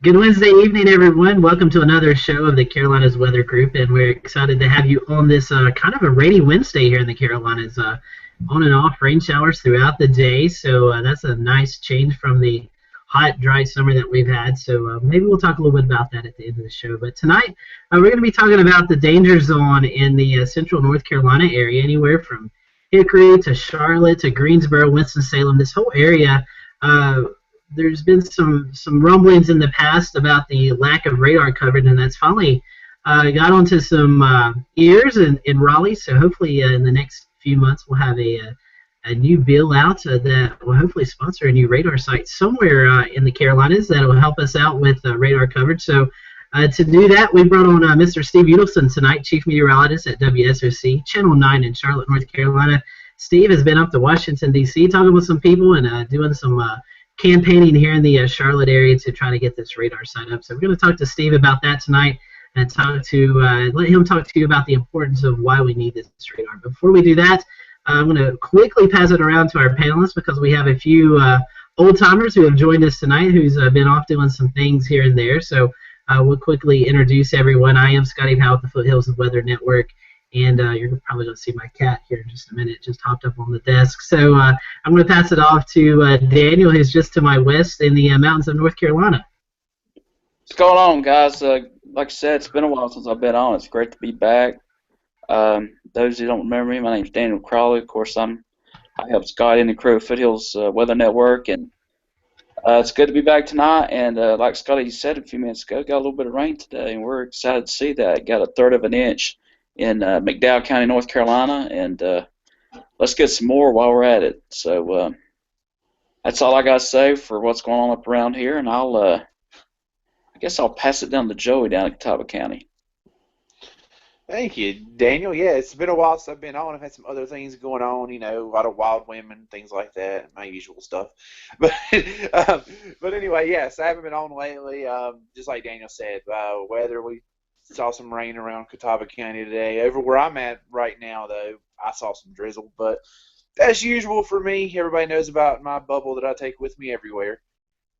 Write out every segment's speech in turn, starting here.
Good Wednesday evening, everyone. Welcome to another show of the Carolinas Weather Group, and we're excited to have you on this kind of a rainy Wednesday here in the Carolinas. On and off rain showers throughout the day, so that's a nice change from the hot, dry summer that we've had. So maybe we'll talk a little bit about that at the end of the show. But tonight, we're going to be talking about the danger zone in the central North Carolina area, anywhere from Hickory to Charlotte to Greensboro, Winston-Salem. This whole area. There's been some rumblings in the past about the lack of radar coverage, and that's finally got onto some ears in Raleigh. So hopefully in the next few months we'll have a new bill out that will hopefully sponsor a new radar site somewhere in the Carolinas that will help us out with radar coverage. So to do that, we brought on Mr. Steve Udelson tonight, Chief Meteorologist at WSOC, Channel 9 in Charlotte, North Carolina. Steve has been up to Washington, D.C., talking with some people and doing some campaigning here in the Charlotte area to try to get this radar site up. So we're going to talk to Steve about that tonight and let him talk to you about the importance of why we need this radar. Before we do that, I'm going to quickly pass it around to our panelists because we have a few old-timers who have joined us tonight who's been off doing some things here and there. So we'll quickly introduce everyone. I am Scotty Powell with the Foothills of Weather Network. And you're probably going to see my cat here in just a minute. It just hopped up on the desk. So I'm going to pass it off to Daniel, who's just to my west in the mountains of North Carolina. What's going on, guys? Like I said, it's been a while since I've been on. It's great to be back. Those who don't remember me, my name's Daniel Crawley. Of course, I help Scotty and the crew of Foothills Weather Network, and it's good to be back tonight. And like Scotty said a few minutes ago, got a little bit of rain today, and we're excited to see that. Got a third of an inch in McDowell County, North Carolina, and let's get some more while we're at it. So that's all I got to say for what's going on up around here, and I guess I'll pass it down to Joey down at Catawba County. Thank you, Daniel. Yeah, it's been a while since I've been on. I've had some other things going on, a lot of wild women, things like that, my usual stuff. But anyway, yes, I haven't been on lately. Just like Daniel said, weather, we saw some rain around Catawba County today. Over where I'm at right now, though, I saw some drizzle, but that's usual for me. Everybody knows about my bubble that I take with me everywhere.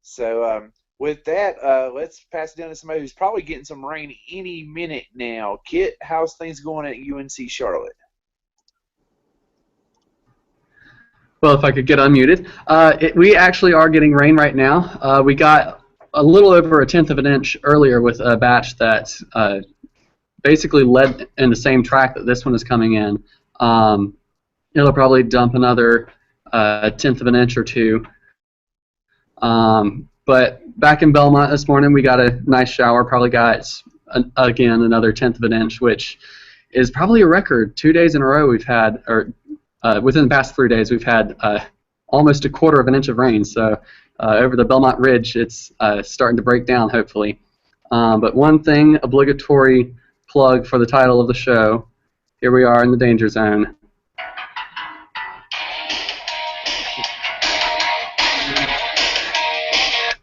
So with that, let's pass it down to somebody who's probably getting some rain any minute now. Kit, how's things going at UNC Charlotte? Well, if I could get unmuted. We actually are getting rain right now. We got a little over 1/10 of an inch earlier with a batch that basically led in the same track that this one is coming in. It'll probably dump another 1/10 of an inch or two. But back in Belmont this morning, we got a nice shower. Probably got, again, another 1/10 of an inch, which is probably a record. 2 days in a row we've had, or within the past 3 days, we've had almost 1/4 of an inch of rain. So over the Belmont Ridge, it's starting to break down, hopefully. But one thing, obligatory plug for the title of the show. Here we are in the danger zone.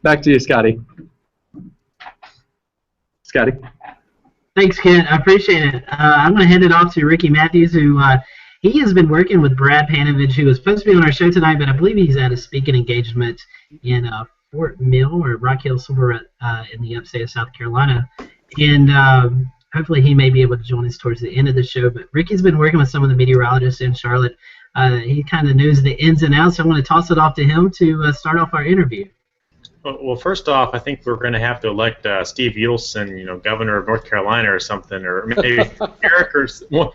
Back to you, Scotty. Scotty? Thanks, Kent. I appreciate it. I'm going to hand it off to Ricky Matthews, who he has been working with Brad Panovich, who was supposed to be on our show tonight, but I believe he's at a speaking engagement in Fort Mill or Rock Hill somewhere in the upstate of South Carolina. And hopefully he may be able to join us towards the end of the show. But Ricky's been working with some of the meteorologists in Charlotte. He kind of knows the ins and outs, so I'm going to toss it off to him to start off our interview. Well, first off, I think we're going to have to elect Steve Udelson, governor of North Carolina or something, or maybe Eric or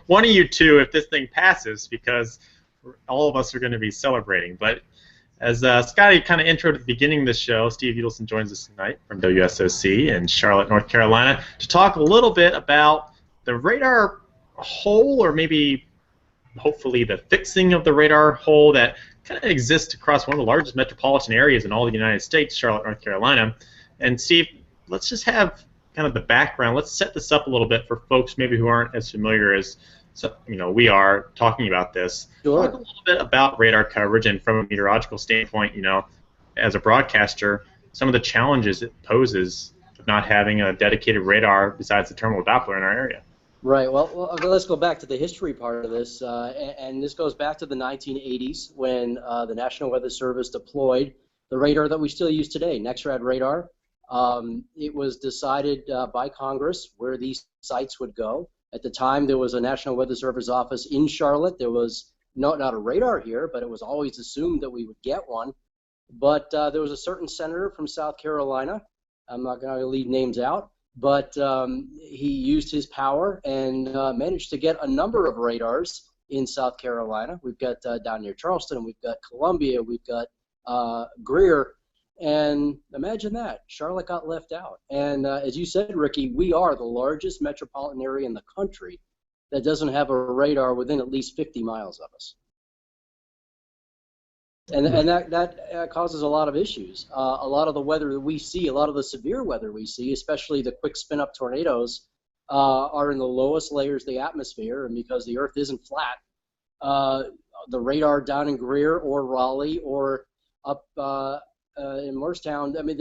one of you two if this thing passes, because all of us are going to be celebrating. But as Scotty kind of introed at the beginning of the show, Steve Udelson joins us tonight from WSOC in Charlotte, North Carolina, to talk a little bit about the radar hole, or maybe hopefully the fixing of the radar hole that kind of exists across one of the largest metropolitan areas in all the United States, Charlotte, North Carolina. And Steve, let's just have kind of the background. Let's set this up a little bit for folks maybe who aren't as familiar as we are talking about this. Sure. Talk a little bit about radar coverage, and from a meteorological standpoint, as a broadcaster, some of the challenges it poses of not having a dedicated radar besides the terminal Doppler in our area. Right. Well, let's go back to the history part of this, and this goes back to the 1980s when the National Weather Service deployed the radar that we still use today, NEXRAD radar. It was decided by Congress where these sites would go. At the time, there was a National Weather Service office in Charlotte. There was not a radar here, but it was always assumed that we would get one. But there was a certain senator from South Carolina. I'm not going to leave names out, but he used his power and managed to get a number of radars in South Carolina. We've got down near Charleston, we've got Columbia, we've got Greer, and imagine that, Charlotte got left out. And as you said, Ricky, we are the largest metropolitan area in the country that doesn't have a radar within at least 50 miles of us. And that causes a lot of issues. A lot of the weather that we see, a lot of the severe weather we see, especially the quick spin-up tornadoes, are in the lowest layers of the atmosphere, and because the Earth isn't flat, the radar down in Greer or Raleigh or up in Morristown, I mean,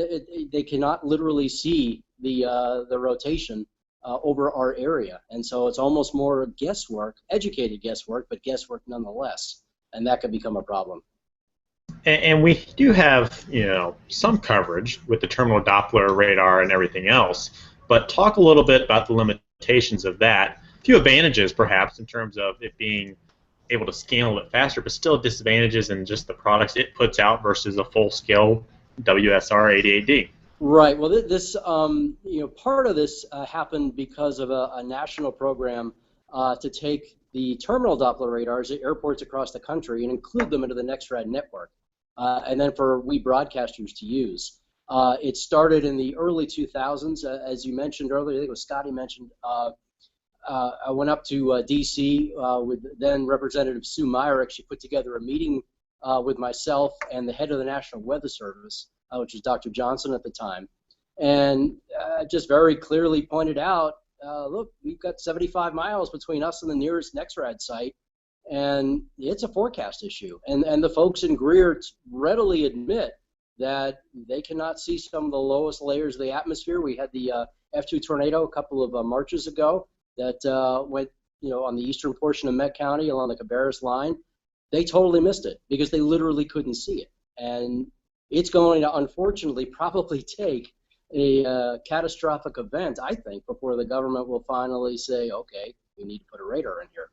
they cannot literally see the rotation over our area, and so it's almost more guesswork, educated guesswork, but guesswork nonetheless, and that could become a problem. And we do have, some coverage with the terminal Doppler radar and everything else, but talk a little bit about the limitations of that. A few advantages, perhaps, in terms of it being able to scan a little bit faster, but still disadvantages in just the products it puts out versus a full-scale WSR 88D. Right. Well, this, part of this happened because of a national program to take the terminal Doppler radars at airports across the country and include them into the NextRad network, and then for we broadcasters to use. It started in the early 2000s, as you mentioned earlier. I think it was Scotty mentioned. I went up to D.C. With then Representative Sue Myrick. She put together a meeting with myself and the head of the National Weather Service, which was Dr. Johnson at the time, and just very clearly pointed out, look, we've got 75 miles between us and the nearest NextRad site, and it's a forecast issue. And the folks in Greer readily admit that they cannot see some of the lowest layers of the atmosphere. We had the F2 tornado a couple of Marches ago that went, on the eastern portion of Met County along the Cabarrus line. They totally missed it because they literally couldn't see it. And it's going to, unfortunately, probably take a catastrophic event, I think, before the government will finally say, okay, we need to put a radar in here.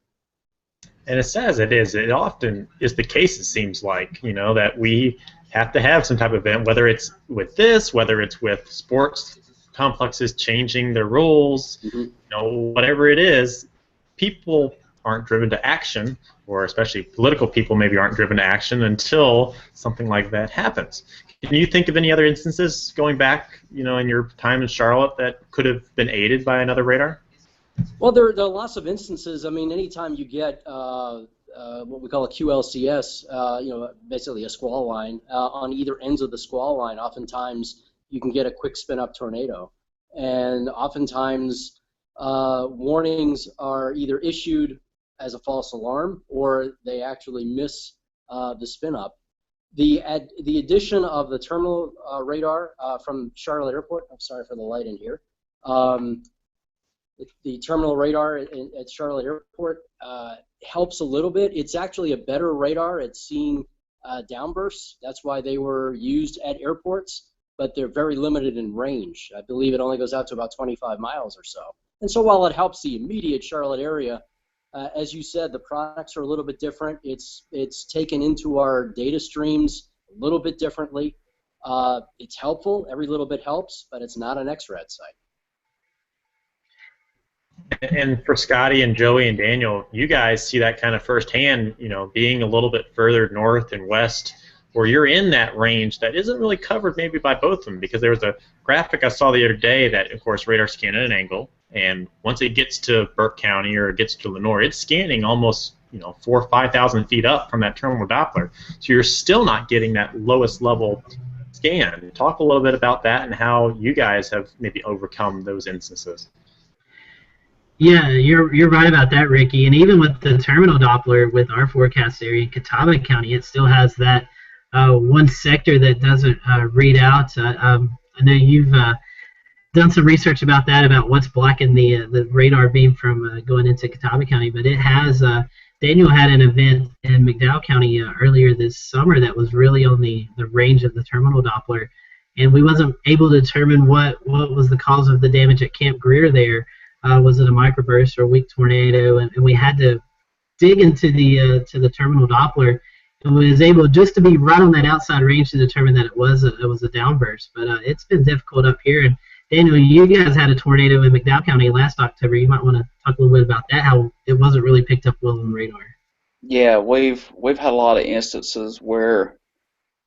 And as sad as it is, it often is the case, it seems like, that we have to have some type of event, whether it's with this, whether it's with sports complexes changing their rules, whatever it is, people aren't driven to action, or especially political people maybe aren't driven to action until something like that happens. Can you think of any other instances going back, in your time in Charlotte that could have been aided by another radar? Well, there are lots of instances. I mean, anytime you get what we call a QLCS, basically a squall line, on either ends of the squall line, oftentimes you can get a quick spin-up tornado. And oftentimes warnings are either issued as a false alarm or they actually miss the spin-up. The addition of the terminal radar from Charlotte Airport, I'm sorry for the light in here, the terminal radar at Charlotte Airport helps a little bit. It's actually a better radar at seeing downbursts. That's why they were used at airports, but they're very limited in range. I believe it only goes out to about 25 miles or so. And so while it helps the immediate Charlotte area, as you said, the products are a little bit different. It's taken into our data streams a little bit differently. It's helpful. Every little bit helps, but it's not an XRAD site. And for Scotty and Joey and Daniel, you guys see that kind of firsthand, being a little bit further north and west, where you're in that range that isn't really covered maybe by both of them, because there was a graphic I saw the other day that, of course, radar scan at an angle, and once it gets to Burke County or it gets to Lenore, it's scanning almost 4,000 or 5,000 feet up from that terminal Doppler. So you're still not getting that lowest level scan. Talk a little bit about that and how you guys have maybe overcome those instances. Yeah, you're right about that, Ricky. And even with the terminal Doppler, with our forecast area in Catawba County, it still has that one sector that doesn't read out. I know you've done some research about that, about what's blocking the radar beam from going into Catawba County. But it has. Daniel had an event in McDowell County earlier this summer that was really on the range of the terminal Doppler, and we wasn't able to determine what was the cause of the damage at Camp Greer there. Was it a microburst or a weak tornado? And we had to dig into the terminal Doppler, and was able just to be right on that outside range to determine that it was a downburst. But it's been difficult up here. And Daniel, you guys had a tornado in McDowell County last October. You might want to talk a little bit about that, how it wasn't really picked up well on radar. Yeah, we've had a lot of instances where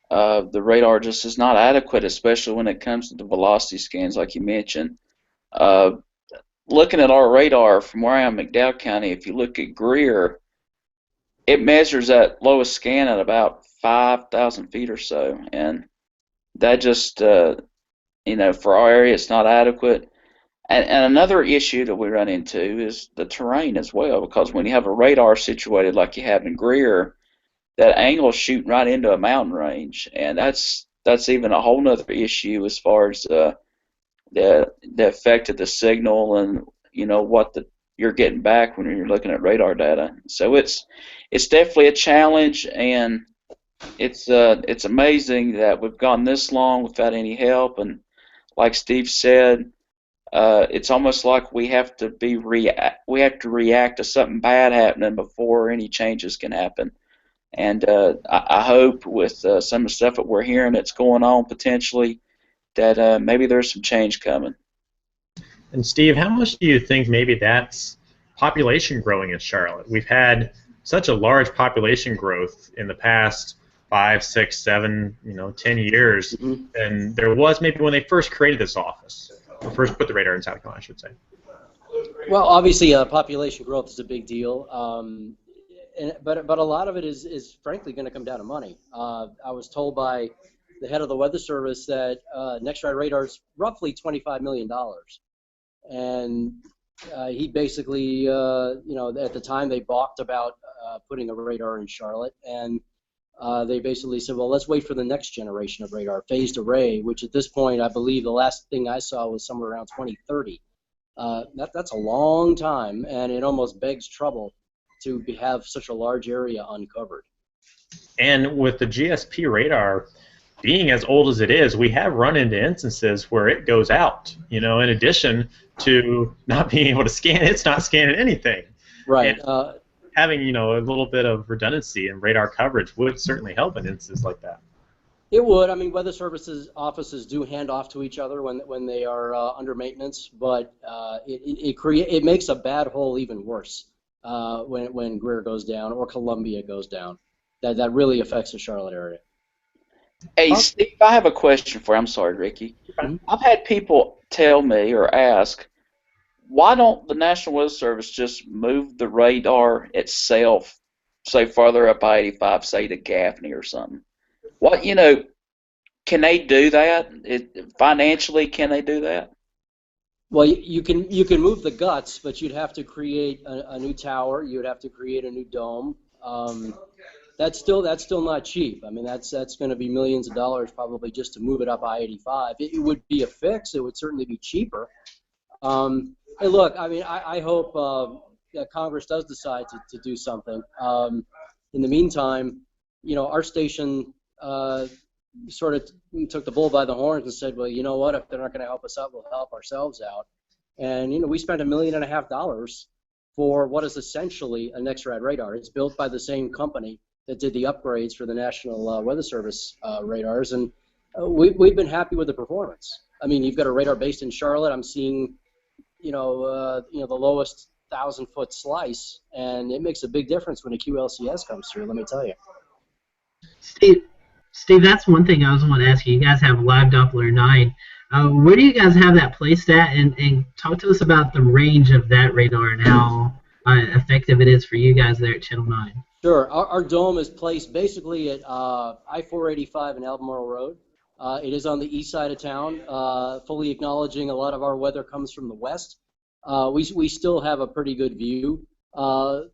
the radar just is not adequate, especially when it comes to the velocity scans, like you mentioned. Looking at our radar from where I am in McDowell County, if you look at Greer, it measures that lowest scan at about 5,000 feet or so, and that just, for our area, it's not adequate. And another issue that we run into is the terrain as well, because when you have a radar situated like you have in Greer, that angle is shooting right into a mountain range, and that's even a whole nother issue as far as the effect of the signal and what you're getting back when you're looking at radar data. So it's definitely a challenge, and it's amazing that we've gone this long without any help. And like Steve said, it's almost like we have to react to something bad happening before any changes can happen. And I hope with some of the stuff that we're hearing that's going on potentially that maybe there's some change coming. And Steve, how much do you think maybe that's population growing in Charlotte? We've had such a large population growth in the past 5, 6, 7, 10 years, and there was maybe when they first created this office, or first put the radar in South Carolina, I should say. Well, obviously, population growth is a big deal, but a lot of it is frankly going to come down to money. I was told by the head of the Weather Service that next-ride radar is roughly $25 million. And he basically, at the time they balked about putting a radar in Charlotte, and they basically said, well, let's wait for the next generation of radar, phased array, which at this point, I believe the last thing I saw was somewhere around 2030. That's a long time, and it almost begs trouble to have such a large area uncovered. And with the GSP radar being as old as it is, we have run into instances where it goes out. In addition to not being able to scan, it's not scanning anything. Right. Having a little bit of redundancy in radar coverage would certainly help in instances like that. It would. I mean, Weather Services offices do hand off to each other when they are under maintenance, but it makes a bad hole even worse when Greer goes down or Columbia goes down. That really affects the Charlotte area. Hey, Steve, I have a question for you. I'm sorry, Ricky. I've had people tell me or ask, why don't the National Weather Service just move the radar itself, say farther up I-85, say to Gaffney or something? What, can they do that? Financially, can they do that? Well, you can move the guts, but you'd have to create a new tower. You'd have to create a new dome. That's still not cheap. I mean, that's going to be millions of dollars probably just to move it up I-85. It would be a fix. It would certainly be cheaper. Hey, look, I mean, I hope that Congress does decide to do something. In the meantime, our station sort of took the bull by the horns and said, well, you know what? If they're not going to help us out, we'll help ourselves out. And we spent $1.5 million for what is essentially a next-rad radar. It's built by the same company that did the upgrades for the National Weather Service radars, and we've been happy with the performance. I mean, you've got a radar based in Charlotte. I'm seeing, the lowest 1,000-foot slice, and it makes a big difference when a QLCS comes through. Let me tell you. Steve, that's one thing I was want to ask you. You guys have Live Doppler 9. Where do you guys have that placed at? And talk to us about the range of that radar and how effective it is for you guys there at Channel 9. Sure. Our dome is placed basically at I-485 and Albemarle Road. It is on the east side of town, fully acknowledging a lot of our weather comes from the west. We still have a pretty good view. The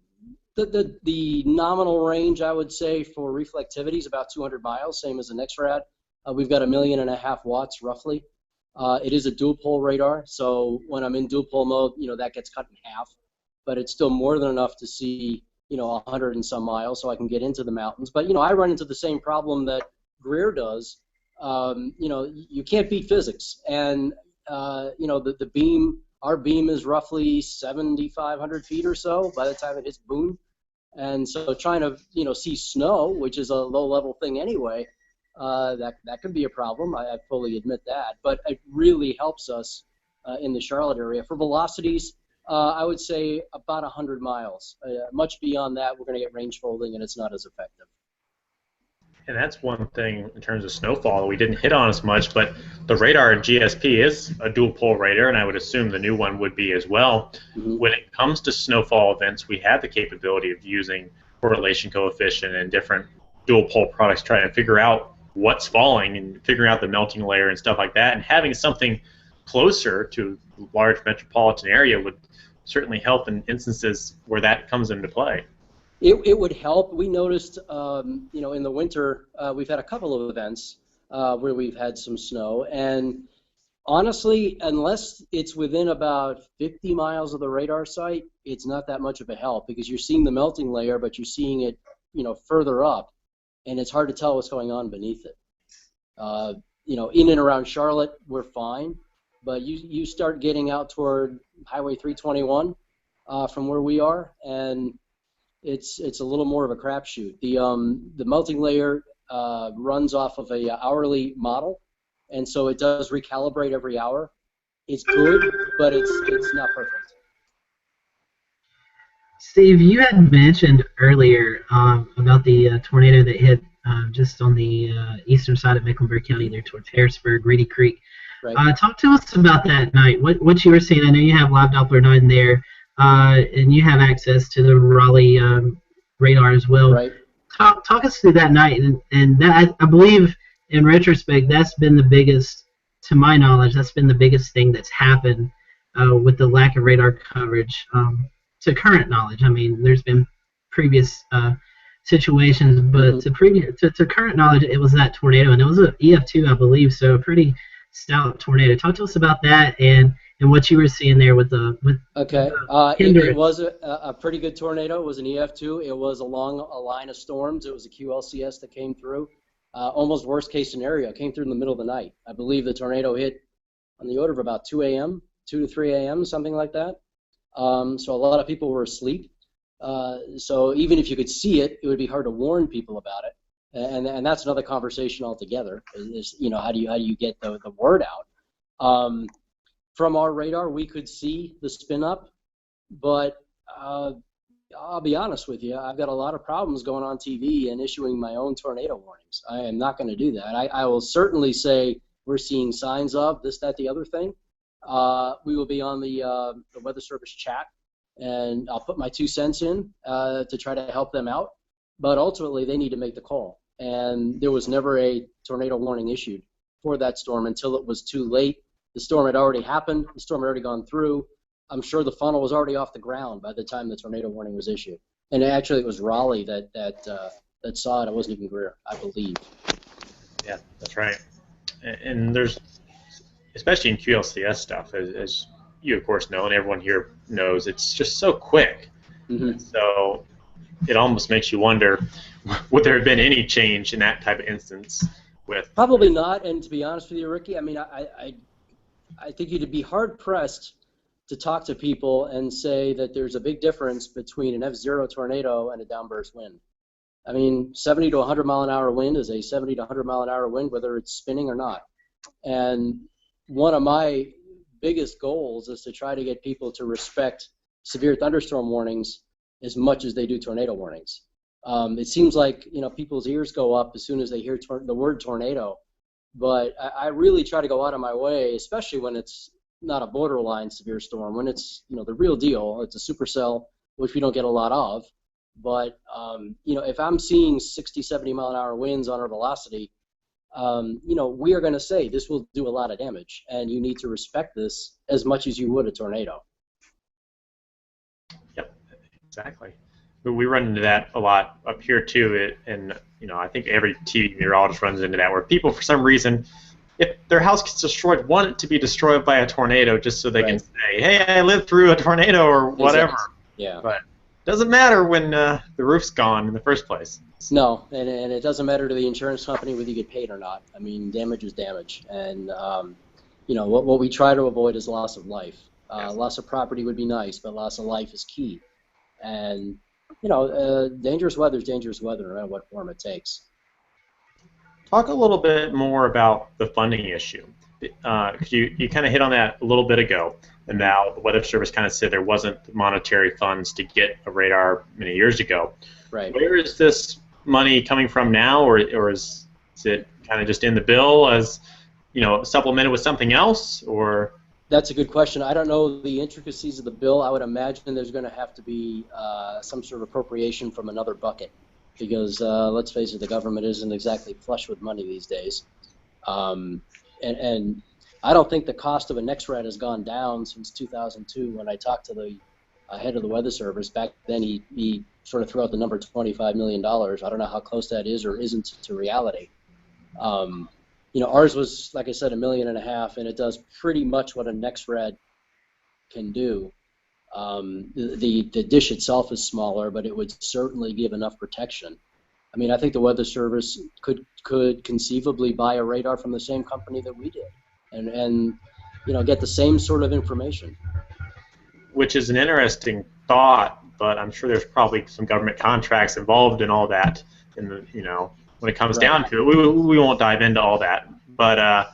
nominal range, I would say, for reflectivity is about 200 miles, same as the NexRad. We've got 1.5 million watts roughly. It is a dual pole radar, so when I'm in dual pole mode, that gets cut in half, but it's still more than enough to see 100 and some miles, so I can get into the mountains. But I run into the same problem that Greer does you can't beat physics. And the beam, our beam is roughly 7,500 feet or so by the time it hits boom. And so trying to see snow, which is a low-level thing anyway, that could be a problem. I fully admit that. But it really helps us in the Charlotte area. For velocities, I would say about 100 miles. Much beyond that, we're going to get range folding, and it's not as effective. And that's one thing in terms of snowfall we didn't hit on as much, but the radar GSP is a dual pole radar, and I would assume the new one would be as well. Mm-hmm. When it comes to snowfall events, we have the capability of using correlation coefficient and different dual pole products trying to figure out what's falling and figuring out the melting layer and stuff like that, and having something closer to a large metropolitan area would certainly help in instances where that comes into play. It would help. We noticed, in the winter, we've had a couple of events where we've had some snow, and honestly, unless it's within about 50 miles of the radar site, it's not that much of a help because you're seeing the melting layer, but you're seeing it, further up, and it's hard to tell what's going on beneath it. In and around Charlotte, we're fine, but you start getting out toward Highway 321 from where we are, and it's a little more of a crapshoot. The melting layer runs off of a hourly model, and so it does recalibrate every hour. It's good, but it's not perfect. Steve, you had mentioned earlier about the tornado that hit just on the eastern side of Mecklenburg County there towards Harrisburg, Reedy Creek. Right. Talk to us about that night. What you were seeing. I know you have live Doppler 9 there. And you have access to the Raleigh radar as well. Right. Talk us through that night, and that, I believe, in retrospect, that's been the biggest, to my knowledge, that's been the biggest thing that's happened with the lack of radar coverage to current knowledge. I mean, there's been previous situations, but to current knowledge, it was that tornado, and it was an EF2, I believe, so a pretty stout tornado. Talk to us about that and what you were seeing there with the it was a pretty good tornado. It was an EF2. It was along a line of storms. It was a QLCS that came through. Almost worst case scenario. It came through in the middle of the night. I believe the tornado hit on the order of about 2 a.m., 2 to 3 a.m., something like that. So a lot of people were asleep. So even if you could see it, it would be hard to warn people about it. And that's another conversation altogether. Is how do you get the word out? From our radar, we could see the spin up, but I'll be honest with you, I've got a lot of problems going on TV and issuing my own tornado warnings. I am not going to do that. I will certainly say we're seeing signs of this, that, the other thing. We will be on the Weather Service chat, and I'll put my 2 cents in to try to help them out. But ultimately, they need to make the call. And there was never a tornado warning issued for that storm until it was too late. The storm had already happened. The storm had already gone through. I'm sure the funnel was already off the ground by the time the tornado warning was issued. And actually, it was Raleigh that saw it. It wasn't even Greer, I believe. Yeah, that's right. And there's, especially in QLCS stuff, as you of course know, and everyone here knows, it's just so quick. Mm-hmm. So it almost makes you wonder, would there have been any change in that type of instance? Probably not. And to be honest with you, Ricky, I mean, I think you'd be hard-pressed to talk to people and say that there's a big difference between an F0 tornado and a downburst wind. I mean, 70 to 100 mile an hour wind is a 70 to 100 mile an hour wind, whether it's spinning or not. And one of my biggest goals is to try to get people to respect severe thunderstorm warnings as much as they do tornado warnings. It seems like people's ears go up as soon as they hear the word tornado. But I really try to go out of my way, especially when it's not a borderline severe storm, when it's the real deal. It's a supercell, which we don't get a lot of. But if I'm seeing 60, 70 mile an hour winds on our velocity, we are going to say this will do a lot of damage, and you need to respect this as much as you would a tornado. Yep, exactly. We run into that a lot up here too, and I think every TV meteorologist runs into that, where people, for some reason, if their house gets destroyed, want it to be destroyed by a tornado just so they can say, "Hey, I lived through a tornado" or whatever. Exactly. Yeah. But doesn't matter when the roof's gone in the first place. No, and it doesn't matter to the insurance company whether you get paid or not. I mean, damage is damage, and what we try to avoid is loss of life. Yes. Loss of property would be nice, but loss of life is key. And dangerous weather is dangerous weather, no matter what form it takes. Talk a little bit more about the funding issue. 'Cause you kind of hit on that a little bit ago, and now the Weather Service kind of said there wasn't monetary funds to get a radar many years ago. Right. Where is this money coming from now, or is it kind of just in the bill as supplemented with something else, or? That's a good question. I don't know the intricacies of the bill. I would imagine there's going to have to be some sort of appropriation from another bucket, because let's face it, the government isn't exactly flush with money these days. And I don't think the cost of a NEXRAD has gone down since 2002 when I talked to the head of the Weather Service. Back then he sort of threw out the number $25 million. I don't know how close that is or isn't to reality. Ours was, like I said, $1.5 million, and it does pretty much what a NEXRAD can do. The dish itself is smaller, but it would certainly give enough protection. I mean, I think the Weather Service could conceivably buy a radar from the same company that we did, and get the same sort of information. Which is an interesting thought, but I'm sure there's probably some government contracts involved in all that. When it comes Right. down to it, we won't dive into all that. But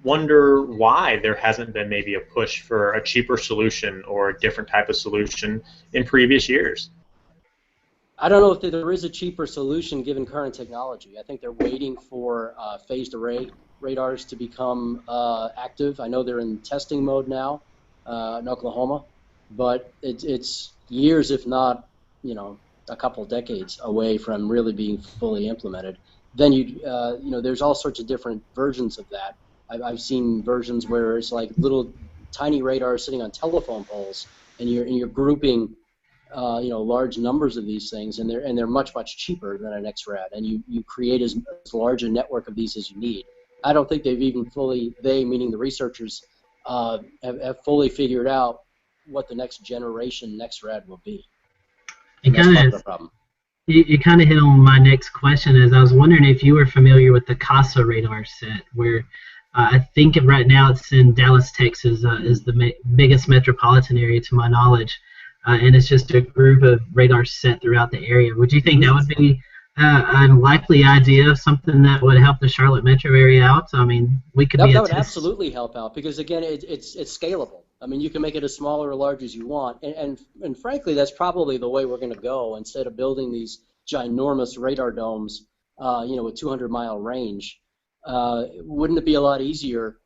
wonder why there hasn't been maybe a push for a cheaper solution or a different type of solution in previous years. I don't know if there is a cheaper solution given current technology. I think they're waiting for phased array radars to become active. I know they're in testing mode now in Oklahoma, but it's years, if not, a couple decades away from really being fully implemented. Then there's all sorts of different versions of that. I've seen versions where it's like little tiny radars sitting on telephone poles, and you're grouping large numbers of these things, and they're much cheaper than an XRAD, and you create as large a network of these as you need. I don't think they've even meaning the researchers, have fully figured out what the next generation NEXRAD will be. You That's part of the problem. You kind of hit on my next question, as I was wondering if you were familiar with the CASA radar set, where I think right now it's in Dallas, Texas, is the biggest metropolitan area to my knowledge, and it's just a group of radars set throughout the area. Would you think that would be a likely idea of something that would help the Charlotte metro area out? I mean, we could be That a would test. absolutely help out, because again, it's scalable. I mean, you can make it as small or large as you want, and frankly, that's probably the way we're going to go. Instead of building these ginormous radar domes, with 200-mile range, wouldn't it be a lot easier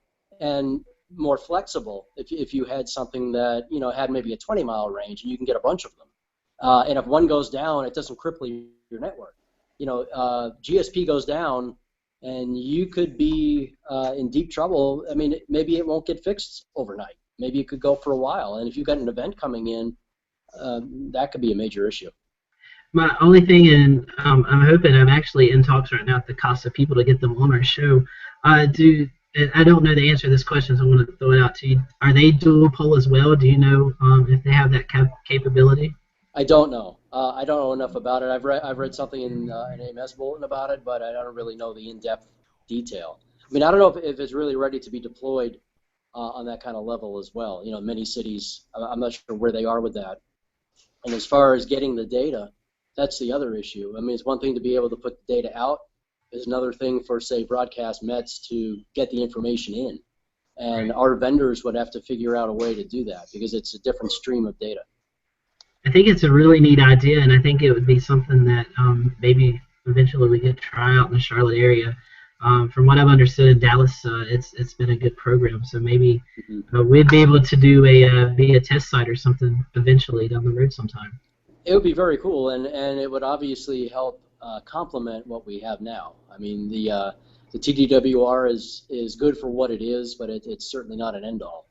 and more flexible if you had something that had maybe a 20-mile range and you can get a bunch of them, and if one goes down, it doesn't cripple your network. GSP goes down, and you could be in deep trouble. I mean, maybe it won't get fixed overnight. Maybe it could go for a while, and if you've got an event coming in, that could be a major issue. My only thing, and I'm hoping, I'm actually in talks right now with the CASA people to get them on our show. I don't know the answer to this question, so I want to throw it out to you. Are they dual pole as well? Do you know if they have that capability? I don't know. I don't know enough about it. I've read something in an AMS bulletin about it, but I don't really know the in-depth detail. I mean, I don't know if it's really ready to be deployed on that kind of level as well. Many cities, I'm not sure where they are with that. And as far as getting the data, that's the other issue. I mean, it's one thing to be able to put the data out. It's another thing for, say, broadcast Mets to get the information in. And our vendors would have to figure out a way to do that, because it's a different stream of data. I think it's a really neat idea, and I think it would be something that maybe eventually we could try out in the Charlotte area. From what I've understood in Dallas, it's been a good program, so maybe we'd be able to do be a test site or something eventually down the road sometime. It would be very cool, and it would obviously help complement what we have now. I mean, the TDWR is good for what it is, but it's certainly not an end-all.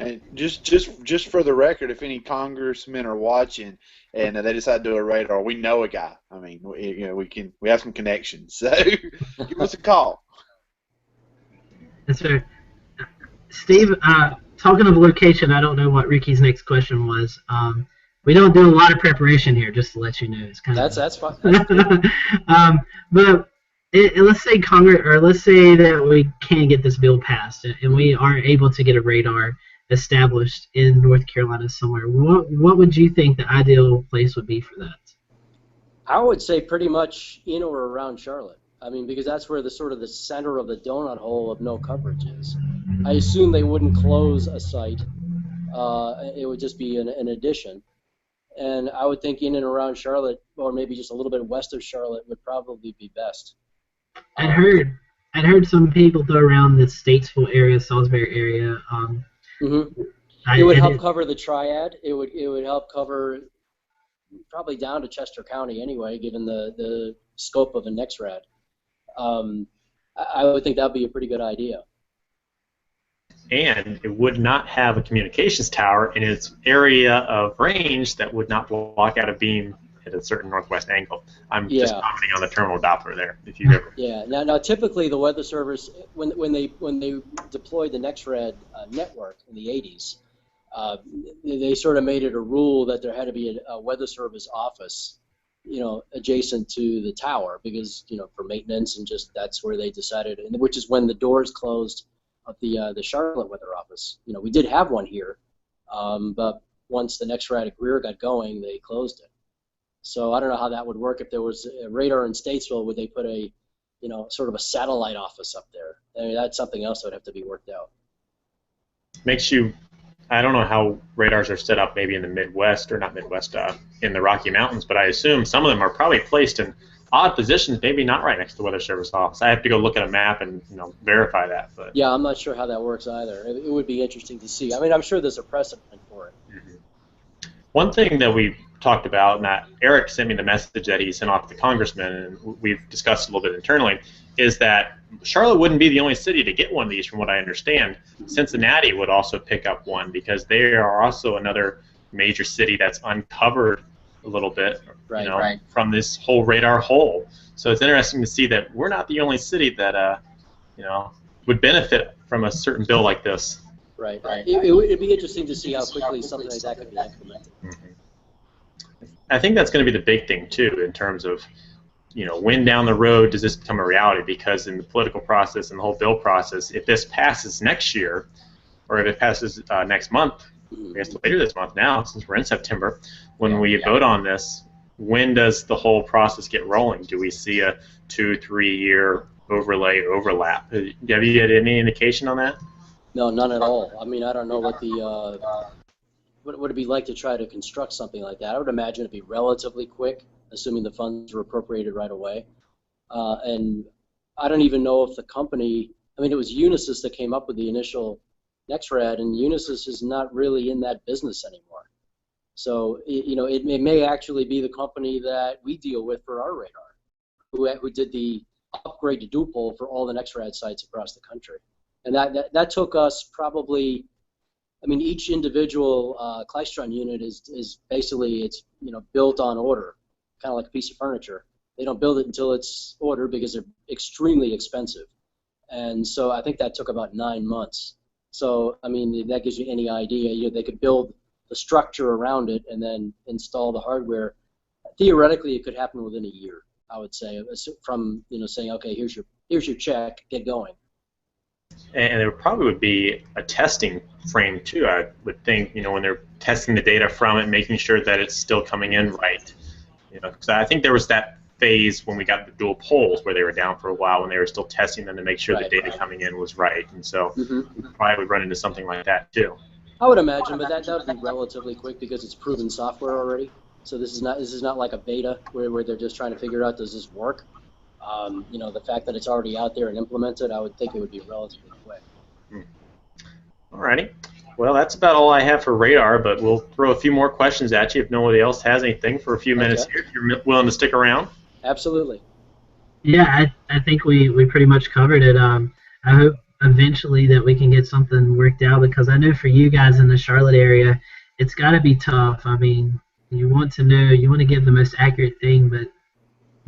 And just for the record, if any congressmen are watching and they decide to do a radar, we know a guy. I mean, we have some connections, so give us a call. Yes, sir. Steve, talking of location, I don't know what Ricky's next question was. We don't do a lot of preparation here, just to let you know. It's kind That's fine. but let's say Congress, or let's say that we can get this bill passed, and we are able to get a radar established in North Carolina somewhere. What would you think the ideal place would be for that? I would say pretty much in or around Charlotte. I mean, because that's where the sort of the center of the donut hole of no coverage is. I assume they wouldn't close a site. It would just be an addition. And I would think in and around Charlotte, or maybe just a little bit west of Charlotte, would probably be best. I'd heard some people throw around the Statesville area, Salisbury area. It would help cover the triad. It would help cover probably down to Chester County anyway, given the scope of a NexRad. I would think that would be a pretty good idea. And it would not have a communications tower in its area of range that would not block out a beam at a certain northwest angle. I'm just commenting on the terminal Doppler there. If you ever. Yeah. Now, typically the Weather Service, when they deployed the NexRad network in the 80s, they sort of made it a rule that there had to be a Weather Service office, adjacent to the tower, because for maintenance, and just that's where they decided, and which is when the doors closed of the Charlotte Weather Office. We did have one here, but once the NexRad at Greer got going, they closed it. So I don't know how that would work. If there was a radar in Statesville, would they put a, sort of a satellite office up there? I mean, that's something else that would have to be worked out. I don't know how radars are set up maybe in the Midwest, or not Midwest, in the Rocky Mountains, but I assume some of them are probably placed in odd positions, maybe not right next to the Weather Service office. I have to go look at a map and verify that. But yeah, I'm not sure how that works either. It would be interesting to see. I mean, I'm sure there's a precedent for it. Mm-hmm. One thing that we've talked about, and that Eric sent me the message that he sent off to the congressman, and we've discussed a little bit internally, is that Charlotte wouldn't be the only city to get one of these, from what I understand. Cincinnati would also pick up one, because they are also another major city that's uncovered a little bit, from this whole radar hole. So it's interesting to see that we're not the only city that, would benefit from a certain bill like this. Right. It'd be interesting to see how quickly something like that could be implemented. Mm-hmm. I think that's going to be the big thing too, in terms of, when down the road does this become a reality? Because in the political process and the whole bill process, if this passes next year, or if it passes next month, I guess later this month now, since we're in September, when we vote on this, when does the whole process get rolling? Do we see a 2-3 year overlap? Have you had any indication on that? No, none at all. I mean, I don't know what what would it be like to try to construct something like that. I would imagine it'd be relatively quick, assuming the funds were appropriated right away. And I don't even know if the company, it was Unisys that came up with the initial NexRad, and Unisys is not really in that business anymore. So, it may actually be the company that we deal with for our radar, who did the upgrade to dupole for all the NexRad sites across the country. And that took us probably, each individual Klystron unit is basically, it's built on order, kind of like a piece of furniture. They don't build it until it's ordered, because they're extremely expensive. And so I think that took about 9 months. So, that gives you any idea. They could build the structure around it and then install the hardware. Theoretically, it could happen within a year, I would say, from saying, okay, here's your check, get going. And there probably would be a testing frame too, I would think, when they're testing the data from it, making sure that it's still coming in right. Because I think there was that phase when we got the dual poles where they were down for a while, when they were still testing them to make sure the data coming in was right. And so we probably would run into something like that too. I would imagine, but that would be relatively quick, because it's proven software already. So this is not like a beta where they're just trying to figure out, does this work? The fact that it's already out there and implemented, I would think it would be relatively quick. Alrighty. Well, that's about all I have for radar, but we'll throw a few more questions at you if nobody else has anything for a few minutes here, if you're willing to stick around. Absolutely. Yeah, I think we pretty much covered it. I hope eventually that we can get something worked out, because I know for you guys in the Charlotte area, it's got to be tough. You want to give the most accurate thing, but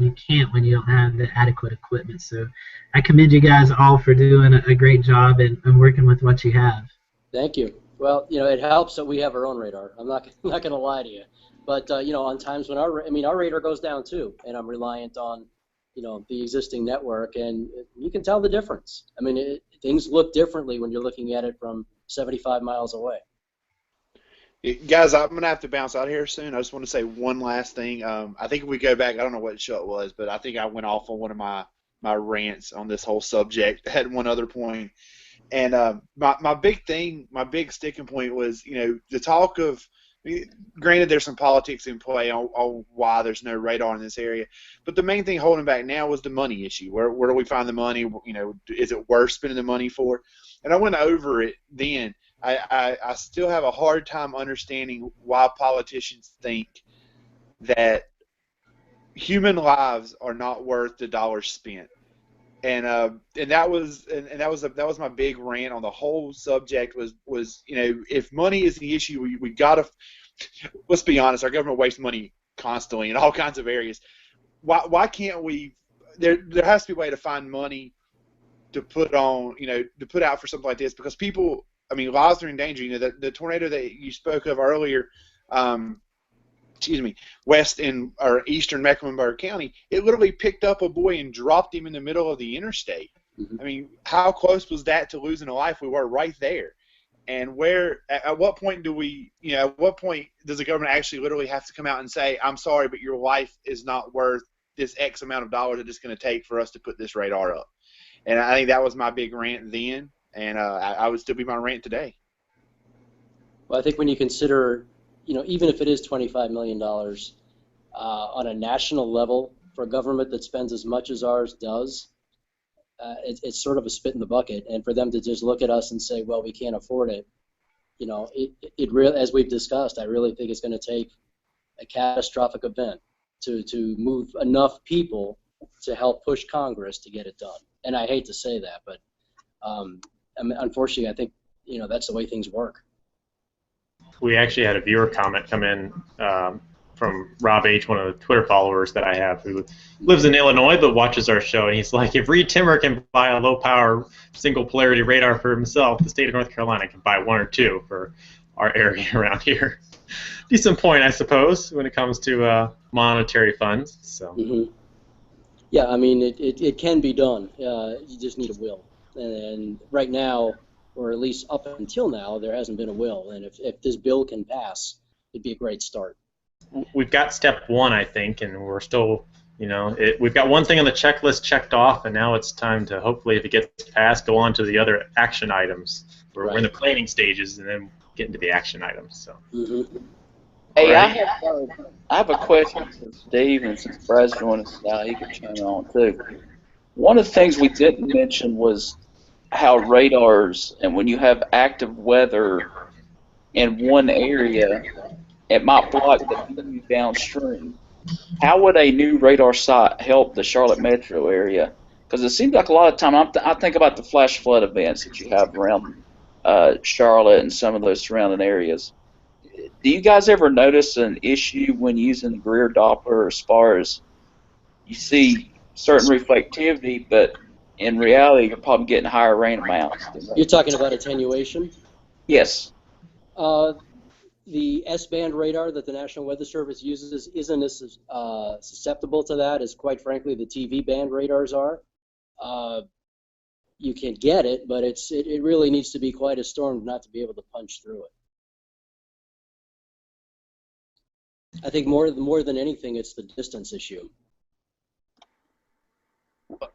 you can't when you don't have the adequate equipment. So I commend you guys all for doing a great job and working with what you have. Thank you. Well, it helps that we have our own radar. I'm not going to lie to you, but on times when our radar goes down too, and I'm reliant on the existing network, and you can tell the difference. I mean, things look differently when you're looking at it from 75 miles away. Guys, I'm going to have to bounce out here soon. I just want to say one last thing. I think if we go back, I don't know what show it was, but I think I went off on one of my rants on this whole subject at one other point. And my big thing, my big sticking point was, the talk of, granted there's some politics in play on why there's no radar in this area, but the main thing holding back now was the money issue. Where do we find the money? Is it worth spending the money for? And I went over it then. I still have a hard time understanding why politicians think that human lives are not worth the dollars spent. And that was my big rant on the whole subject was if money is the issue, we gotta, let's be honest, our government wastes money constantly in all kinds of areas. Why can't we? There has to be a way to find money to put on, to put out for something like this, because people, lives are in danger. The tornado that you spoke of earlier, west or eastern Mecklenburg County, it literally picked up a boy and dropped him in the middle of the interstate. Mm-hmm. How close was that to losing a life? We were right there. And at what point at what point does the government actually literally have to come out and say, I'm sorry, but your life is not worth this X amount of dollars that it's going to take for us to put this radar up? And I think that was my big rant then, and I would still be my rant today. Well, I think when you consider, even if it is $25 million on a national level for a government that spends as much as ours does, it's sort of a spit in the bucket. And for them to just look at us and say, well, we can't afford it, it really, as we've discussed, I really think it's going to take a catastrophic event to move enough people to help push Congress to get it done. And I hate to say that, but unfortunately, I think that's the way things work. We actually had a viewer comment come in from Rob H., one of the Twitter followers that I have, who lives in Illinois but watches our show, and he's like, if Reed Timmer can buy a low-power single-polarity radar for himself, the state of North Carolina can buy one or two for our area around here. Decent point, I suppose, when it comes to monetary funds. So. Mm-hmm. Yeah, it can be done. You just need a will. And right now, or at least up until now, there hasn't been a will. And if this bill can pass, it'd be a great start. We've got step one, I think, and we're still, we've got one thing on the checklist checked off, and now it's time to, hopefully, if it gets passed, go on to the other action items. We're in the planning stages, and then get into the action items. So. Mm-hmm. Hey, right. I have a question for Steve, and since Brad's joining us now, he can chime on too. One of the things we didn't mention was how radars, and when you have active weather in one area, it might block the view downstream. How would a new radar site help the Charlotte metro area? Because it seems like a lot of time, I think about the flash flood events that you have around Charlotte and some of those surrounding areas. Do you guys ever notice an issue when using the Greer Doppler as far as you see certain reflectivity, but in reality you're probably getting higher rain amounts? You're talking about attenuation? Yes. The S-band radar that the National Weather Service uses isn't as susceptible to that as, quite frankly, the TV band radars are. You can get it, but it really needs to be quite a storm not to be able to punch through it. I think more than anything, it's the distance issue.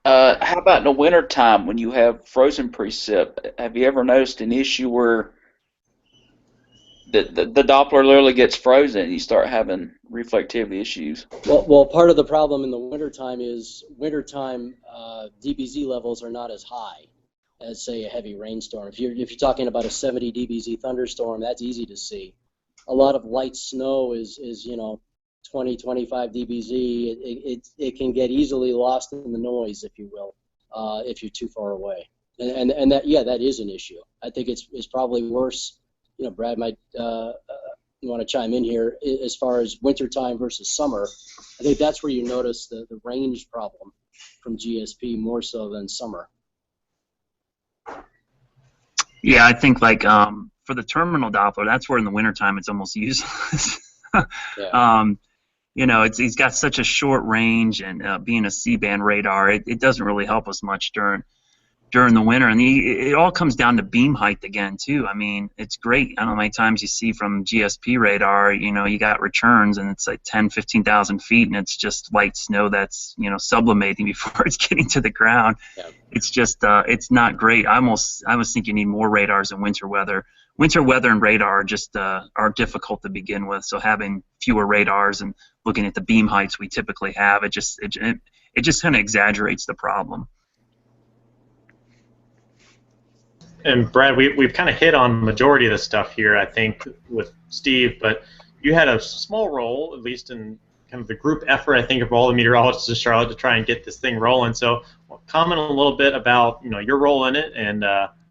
How about in the wintertime when you have frozen precip? Have you ever noticed an issue where the Doppler literally gets frozen and you start having reflectivity issues? Well, part of the problem in the wintertime is DBZ levels are not as high as, say, a heavy rainstorm. If you're talking about a 70 DBZ thunderstorm, that's easy to see. A lot of light snow is 20, 25 DBZ. It can get easily lost in the noise, if you will, if you're too far away. And that is an issue. I think it's probably worse. Brad might want to chime in here as far as wintertime versus summer. I think that's where you notice the range problem from GSP more so than summer. Yeah, I think for the terminal Doppler, that's where in the wintertime it's almost useless. Yeah. He's got such a short range, and being a C-band radar, it doesn't really help us much during the winter. And it all comes down to beam height again, too. I mean, it's great. I don't know how many times you see from GSP radar, you got returns, and it's like 10, 15,000 feet, and it's just light snow that's, sublimating before it's getting to the ground. Yeah. It's just, it's not great. I was thinking you need more radars in winter weather. Winter weather and radar are just are difficult to begin with, so having fewer radars and looking at the beam heights we typically have, it just kind of exaggerates the problem. And Brad, we've kind of hit on the majority of the stuff here, I think, with Steve, but you had a small role, at least in kind of the group effort, I think, of all the meteorologists in Charlotte to try and get this thing rolling. So comment a little bit about your role in it and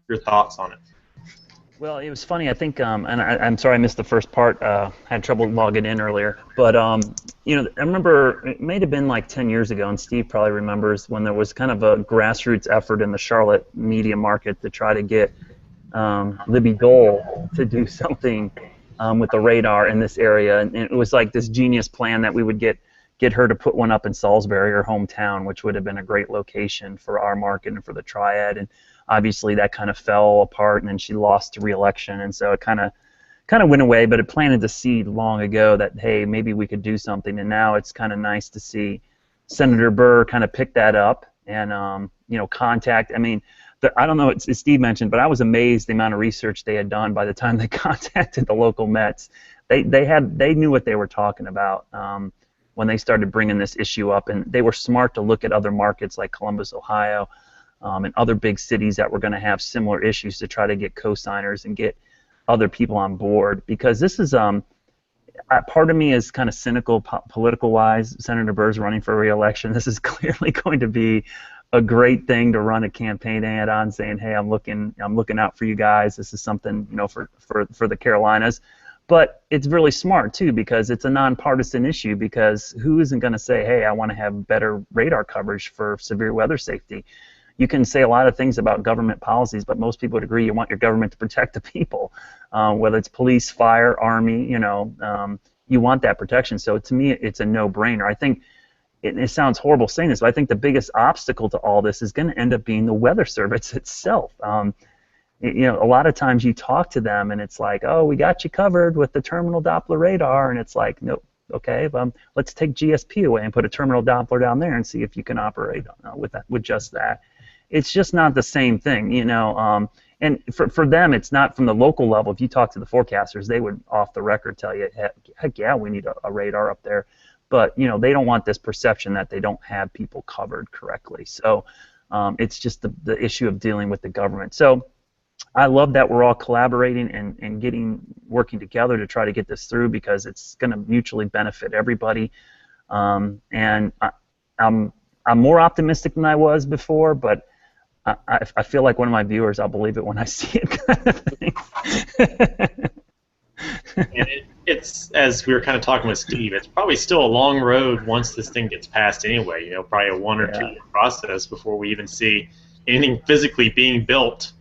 your thoughts on it. Well, it was funny. I think, and I'm sorry I missed the first part. Had trouble logging in earlier. But, I remember it may have been like 10 years ago, and Steve probably remembers, when there was kind of a grassroots effort in the Charlotte media market to try to get Libby Dole to do something with the radar in this area. And it was like this genius plan that we would get her to put one up in Salisbury, her hometown, which would have been a great location for our market and for the Triad. And obviously that kind of fell apart, and then she lost to re-election, and so it kind of went away. But it planted the seed long ago that, hey, maybe we could do something. And now it's kind of nice to see Senator Burr kind of pick that up and contact. I mean, I don't know what Steve mentioned, but I was amazed the amount of research they had done by the time they contacted the local Mets. They knew what they were talking about when they started bringing this issue up, and they were smart to look at other markets like Columbus, Ohio, and other big cities that were going to have similar issues to try to get co-signers and get other people on board. Because this is part of me is kind of cynical political-wise. Senator Burr's running for re-election. This is clearly going to be a great thing to run a campaign ad on, saying, "Hey, I'm looking out for you guys. This is something for the Carolinas." But it's really smart too, because it's a nonpartisan issue. Because who isn't going to say, "Hey, I want to have better radar coverage for severe weather safety"? You can say a lot of things about government policies, but most people would agree you want your government to protect the people, whether it's police, fire, army. You want that protection. So to me, it's a no-brainer. I think it sounds horrible saying this, but I think the biggest obstacle to all this is going to end up being the Weather Service itself. A lot of times you talk to them, and it's like, "Oh, we got you covered with the terminal Doppler radar," and it's like, "Nope. Okay, let's take GSP away and put a terminal Doppler down there and see if you can operate with just that." It's just not the same thing, and for them, it's not from the local level. If you talk to the forecasters, they would off the record tell you, heck yeah, we need a radar up there. But they don't want this perception that they don't have people covered correctly. So it's just the issue of dealing with the government. So I love that we're all collaborating and working together to try to get this through, because it's going to mutually benefit everybody. And I'm more optimistic than I was before, but I feel like one of my viewers, I'll believe it when I see it, kind of thing. And it's, as we were kind of talking with Steve, it's probably still a long road once this thing gets passed anyway. Probably a 1 or 2 year process before we even see anything physically being built,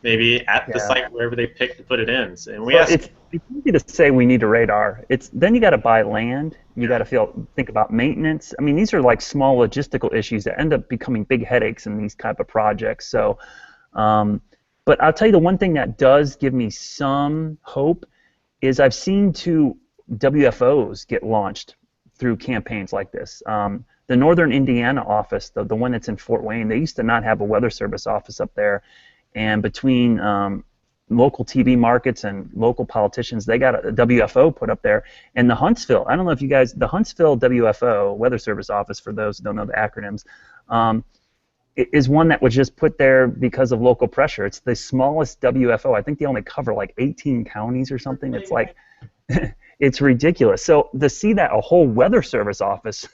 maybe at the site wherever they pick to put it in. And it's easy to say we need a radar. Then you got to buy land. You got to think about maintenance. I mean, these are like small logistical issues that end up becoming big headaches in these type of projects. So, but I'll tell you, the one thing that does give me some hope is I've seen 2 WFOs get launched through campaigns like this. The Northern Indiana office, the one that's in Fort Wayne, they used to not have a Weather Service office up there. And between local TV markets and local politicians, they got a WFO put up there. And the Huntsville, I don't know if you guys, the Huntsville WFO, Weather Service Office, for those who don't know the acronyms, is one that was just put there because of local pressure. It's the smallest WFO. I think they only cover like 18 counties or something. It's like, it's ridiculous. So to see that a whole Weather Service office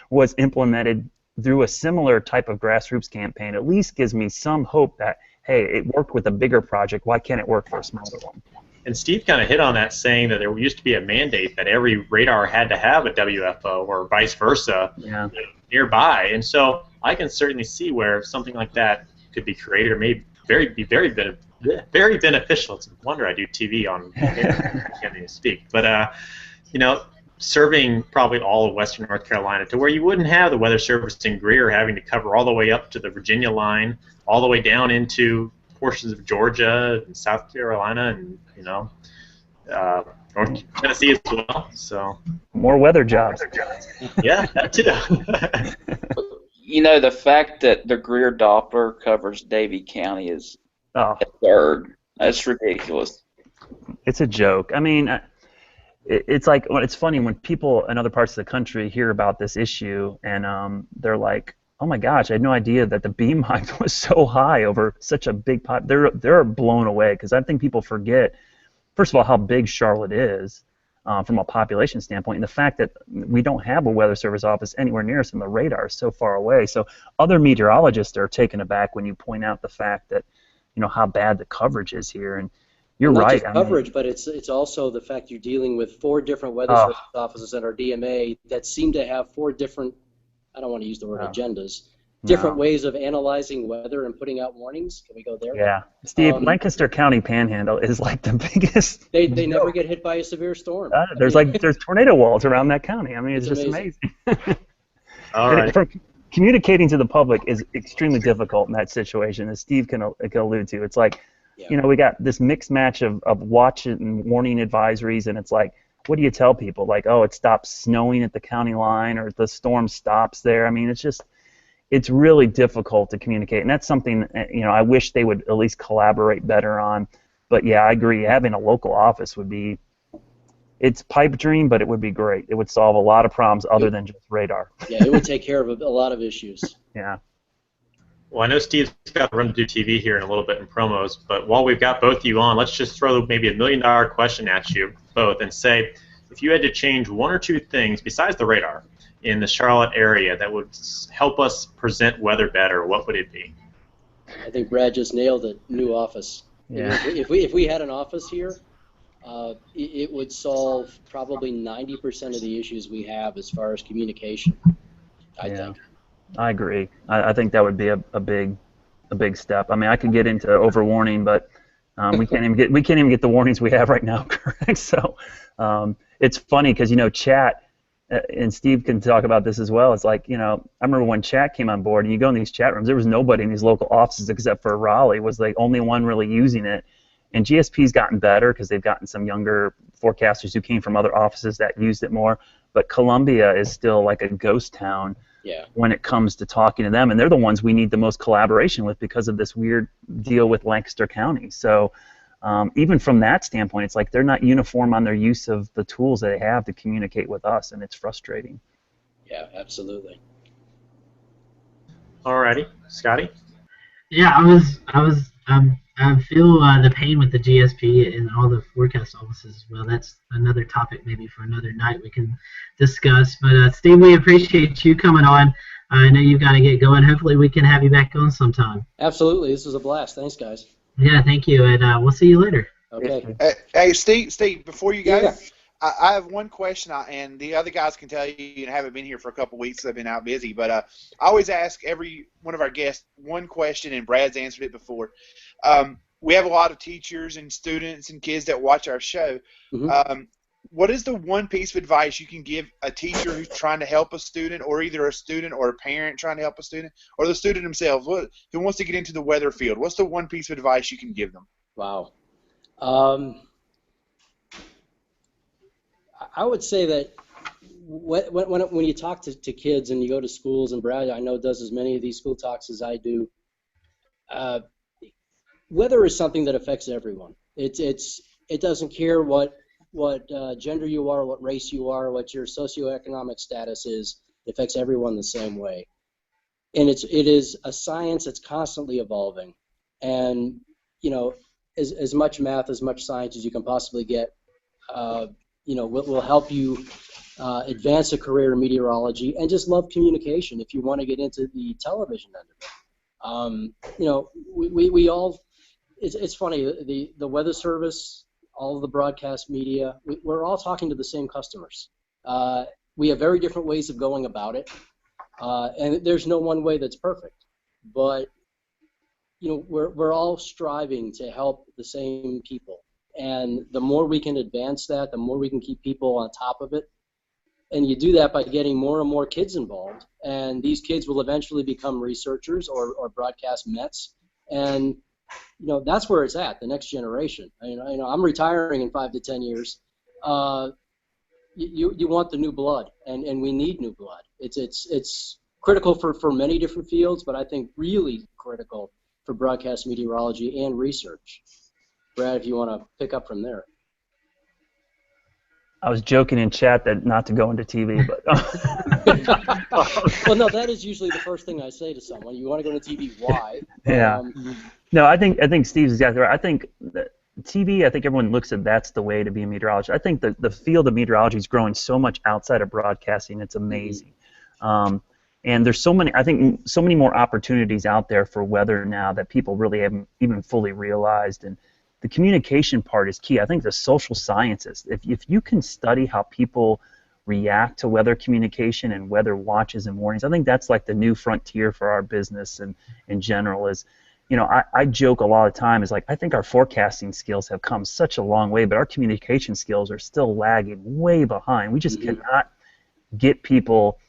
was implemented through a similar type of grassroots campaign at least gives me some hope that, hey, it worked with a bigger project. Why can't it work for a smaller one? And Steve kind of hit on that, saying that there used to be a mandate that every radar had to have a WFO or vice versa nearby. And so I can certainly see where something like that could be created, or maybe be very very beneficial. It's a wonder I do TV on air. I can't even speak. But, you know, serving probably all of western North Carolina to where you wouldn't have the Weather Service in Greer having to cover all the way up to the Virginia line, all the way down into portions of Georgia and South Carolina and, you know, North Tennessee as well. So more weather jobs. Yeah, that too. You know, the fact that the Greer Doppler covers Davie County is absurd. That's ridiculous. It's a joke. I mean, it's like, it's funny when people in other parts of the country hear about this issue and they're like, oh my gosh, I had no idea that the beam height was so high over such a big pop. They're blown away because I think people forget, first of all, how big Charlotte is from a population standpoint, and the fact that we don't have a weather service office anywhere near us and the radar is so far away. So other meteorologists are taken aback when you point out the fact that, you know, how bad the coverage is here. And you're not right. Just coverage, but it's also the fact you're dealing with 4 different weather service offices at our DMA that seem to have 4 different, I don't want to use the word agendas, different ways of analyzing weather and putting out warnings. Can we go there? Yeah. Steve, Lancaster County Panhandle is like the biggest. They never get hit by a severe storm. There's tornado walls around that county. I mean, it's just amazing. All right. Communicating to the public is extremely difficult in that situation, as Steve can allude to. It's like, you know, we got this mixed match of watch and warning advisories, and it's like, what do you tell people? Like, oh, it stops snowing at the county line, or the storm stops there. I mean, it's really difficult to communicate, and that's something, you know, I wish they would at least collaborate better on. But yeah, I agree. Having a local office would be, it's pipe dream, but it would be great. It would solve a lot of problems other than just radar. Yeah, it would take care of a lot of issues. Yeah. Well, I know Steve's got to run to do TV here in a little bit in promos, but while we've got both of you on, let's just throw maybe $1 million question at you both and say, if you had to change 1 or 2 things besides the radar in the Charlotte area that would help us present weather better, what would it be? I think Brad just nailed it. New office. Yeah. If we had an office here, it would solve probably 90% of the issues we have as far as communication. I think. I agree. I think that would be a big step. I mean, I could get into overwarning, but we can't even get the warnings we have right now correct. So it's funny because, you know, chat, and Steve can talk about this as well. It's like, you know, I remember when chat came on board, and you go in these chat rooms, there was nobody in these local offices except for Raleigh was the only one really using it. And GSP's gotten better because they've gotten some younger forecasters who came from other offices that used it more. But Columbia is still like a ghost town when it comes to talking to them, and they're the ones we need the most collaboration with because of this weird deal with Lancaster County. So even from that standpoint, it's like they're not uniform on their use of the tools that they have to communicate with us, and it's frustrating. Yeah, absolutely. Alrighty, Scotty? Yeah, I feel the pain with the GSP and all the forecast offices as well. That's another topic maybe for another night we can discuss. But Steve, we appreciate you coming on. I know you've got to get going. Hopefully we can have you back on sometime. Absolutely. This was a blast. Thanks, guys. Yeah, thank you, and we'll see you later. Okay. Hey, Steve, before you go, Yeah. I have one question, and the other guys can tell you, and haven't been here for a couple weeks, they've been out busy, but I always ask every one of our guests one question, and Brad's answered it before. We have a lot of teachers and students and kids that watch our show. Mm-hmm. What is the one piece of advice you can give a teacher who's trying to help a student, or either a student or a parent trying to help a student, or the student themselves who wants to get into the weather field? What's the one piece of advice you can give them? Wow. I would say that when you talk to kids and you go to schools, and Brad, I know, does as many of these school talks as I do, weather is something that affects everyone. It doesn't care what gender you are, what race you are, what your socioeconomic status is. It affects everyone the same way. And it is a science that's constantly evolving. And, you know, as much math, as much science as you can possibly get, you know, will help you advance a career in meteorology, and just love communication if you want to get into the television end of it. You know, we all, it's funny, the Weather Service, all of the broadcast media, we're all talking to the same customers. We have very different ways of going about it, and there's no one way that's perfect. But we're all striving to help the same people, and the more we can advance that, the more we can keep people on top of it. And you do that by getting more and more kids involved, and these kids will eventually become researchers or broadcast Mets, and that's where it's at. The next generation. I'm retiring in 5 to 10 years. You want the new blood, and we need new blood. It's critical for many different fields, but I think really critical for broadcast meteorology and research. Brad, if you want to pick up from there. I was joking in chat that not to go into TV, but well, no, that is usually the first thing I say to someone. You want to go into TV? Why? Yeah. No, I think Steve's exactly right. I think that TV, I think everyone looks at that's the way to be a meteorologist. I think the field of meteorology is growing so much outside of broadcasting. It's amazing. And there's so many more opportunities out there for weather now that people really haven't even fully realized. And the communication part is key. I think the social sciences, if you can study how people react to weather communication and weather watches and warnings, I think that's like the new frontier for our business and in general is, I joke a lot of time is like, I think our forecasting skills have come such a long way, but our communication skills are still lagging way behind. We just cannot get people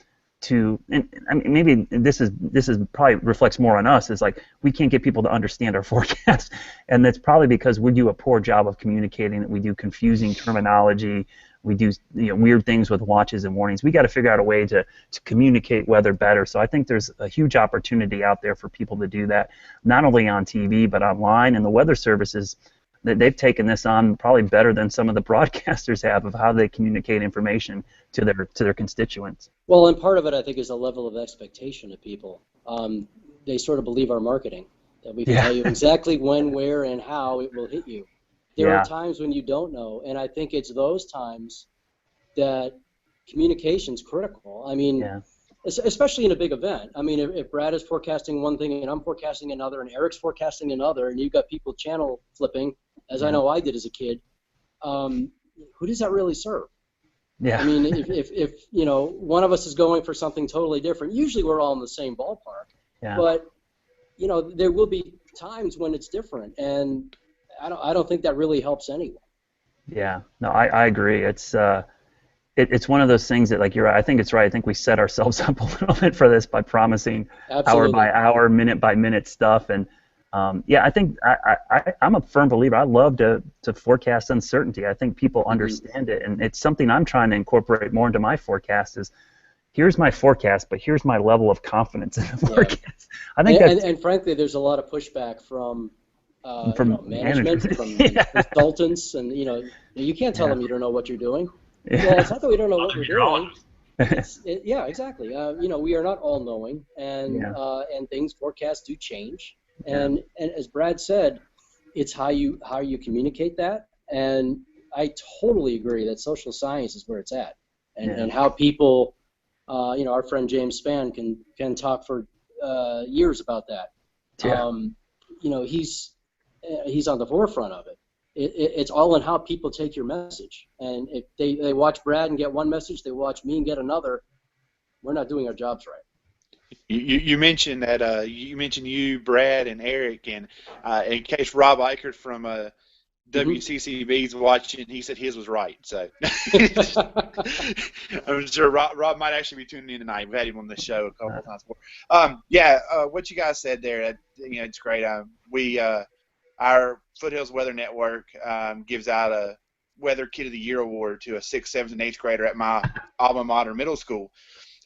to, and I mean, maybe this is probably reflects more on us. Is like we can't get people to understand our forecast, and that's probably because we do a poor job of communicating. We do confusing terminology. We do weird things with watches and warnings. We got to figure out a way to communicate weather better. So I think there's a huge opportunity out there for people to do that, not only on TV but online. And the weather services, they've taken this on probably better than some of the broadcasters have of how they communicate information to their constituents. Well, and part of it I think is a level of expectation of people. They sort of believe our marketing, that we can tell you exactly when, where, and how it will hit you. There are times when you don't know, and I think it's those times that communication's critical. I mean, especially in a big event. I mean, if Brad is forecasting one thing and I'm forecasting another and Eric's forecasting another, and you've got people channel flipping, as I know I did as a kid, who does that really serve? Yeah. I mean, if one of us is going for something totally different, usually we're all in the same ballpark. Yeah. But there will be times when it's different, and I don't think that really helps anyone. Yeah, no, I agree. It's one of those things that, like, you're right. I think it's right. I think we set ourselves up a little bit for this by promising hour by hour, minute by minute stuff. And I think I'm a firm believer. I love to forecast uncertainty. I think people understand it, and it's something I'm trying to incorporate more into my forecast. Is here's my forecast, but here's my level of confidence in the forecast. I think and frankly, there's a lot of pushback from management, from consultants, and you can't tell them you don't know what you're doing. Well, it's not that we don't know what we're doing. Exactly. We are not all knowing, and things forecasts do change. And as Brad said, it's how you communicate that. And I totally agree that social science is where it's at, and how people, our friend James Spann can talk for years about that. He's on the forefront of it. It's all in how people take your message. And if they watch Brad and get one message, they watch me and get another, we're not doing our jobs right. You mentioned that you, Brad, and Eric, and in case Rob Eichert from WCCB's watching, he said his was right. So I'm sure Rob might actually be tuning in tonight. We've had him on the show a couple of times before. What you guys said there, it's great. Our Foothills Weather Network gives out a Weather Kid of the Year award to a 6th, 7th, and 8th grader at my alma mater middle school.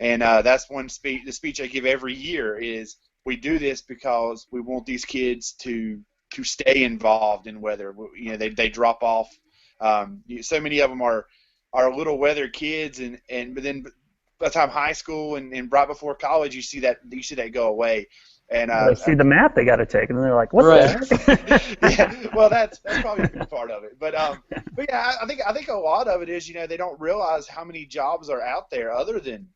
And that's one speech. The speech I give every year is we do this because we want these kids to stay involved in weather. They drop off. So many of them are little weather kids, but then by the time high school and right before college, you see that go away. And they see the math they got to take, and they're like, "What the heck?" Well, that's probably a big part of it. But yeah, I think a lot of it is they don't realize how many jobs are out there other than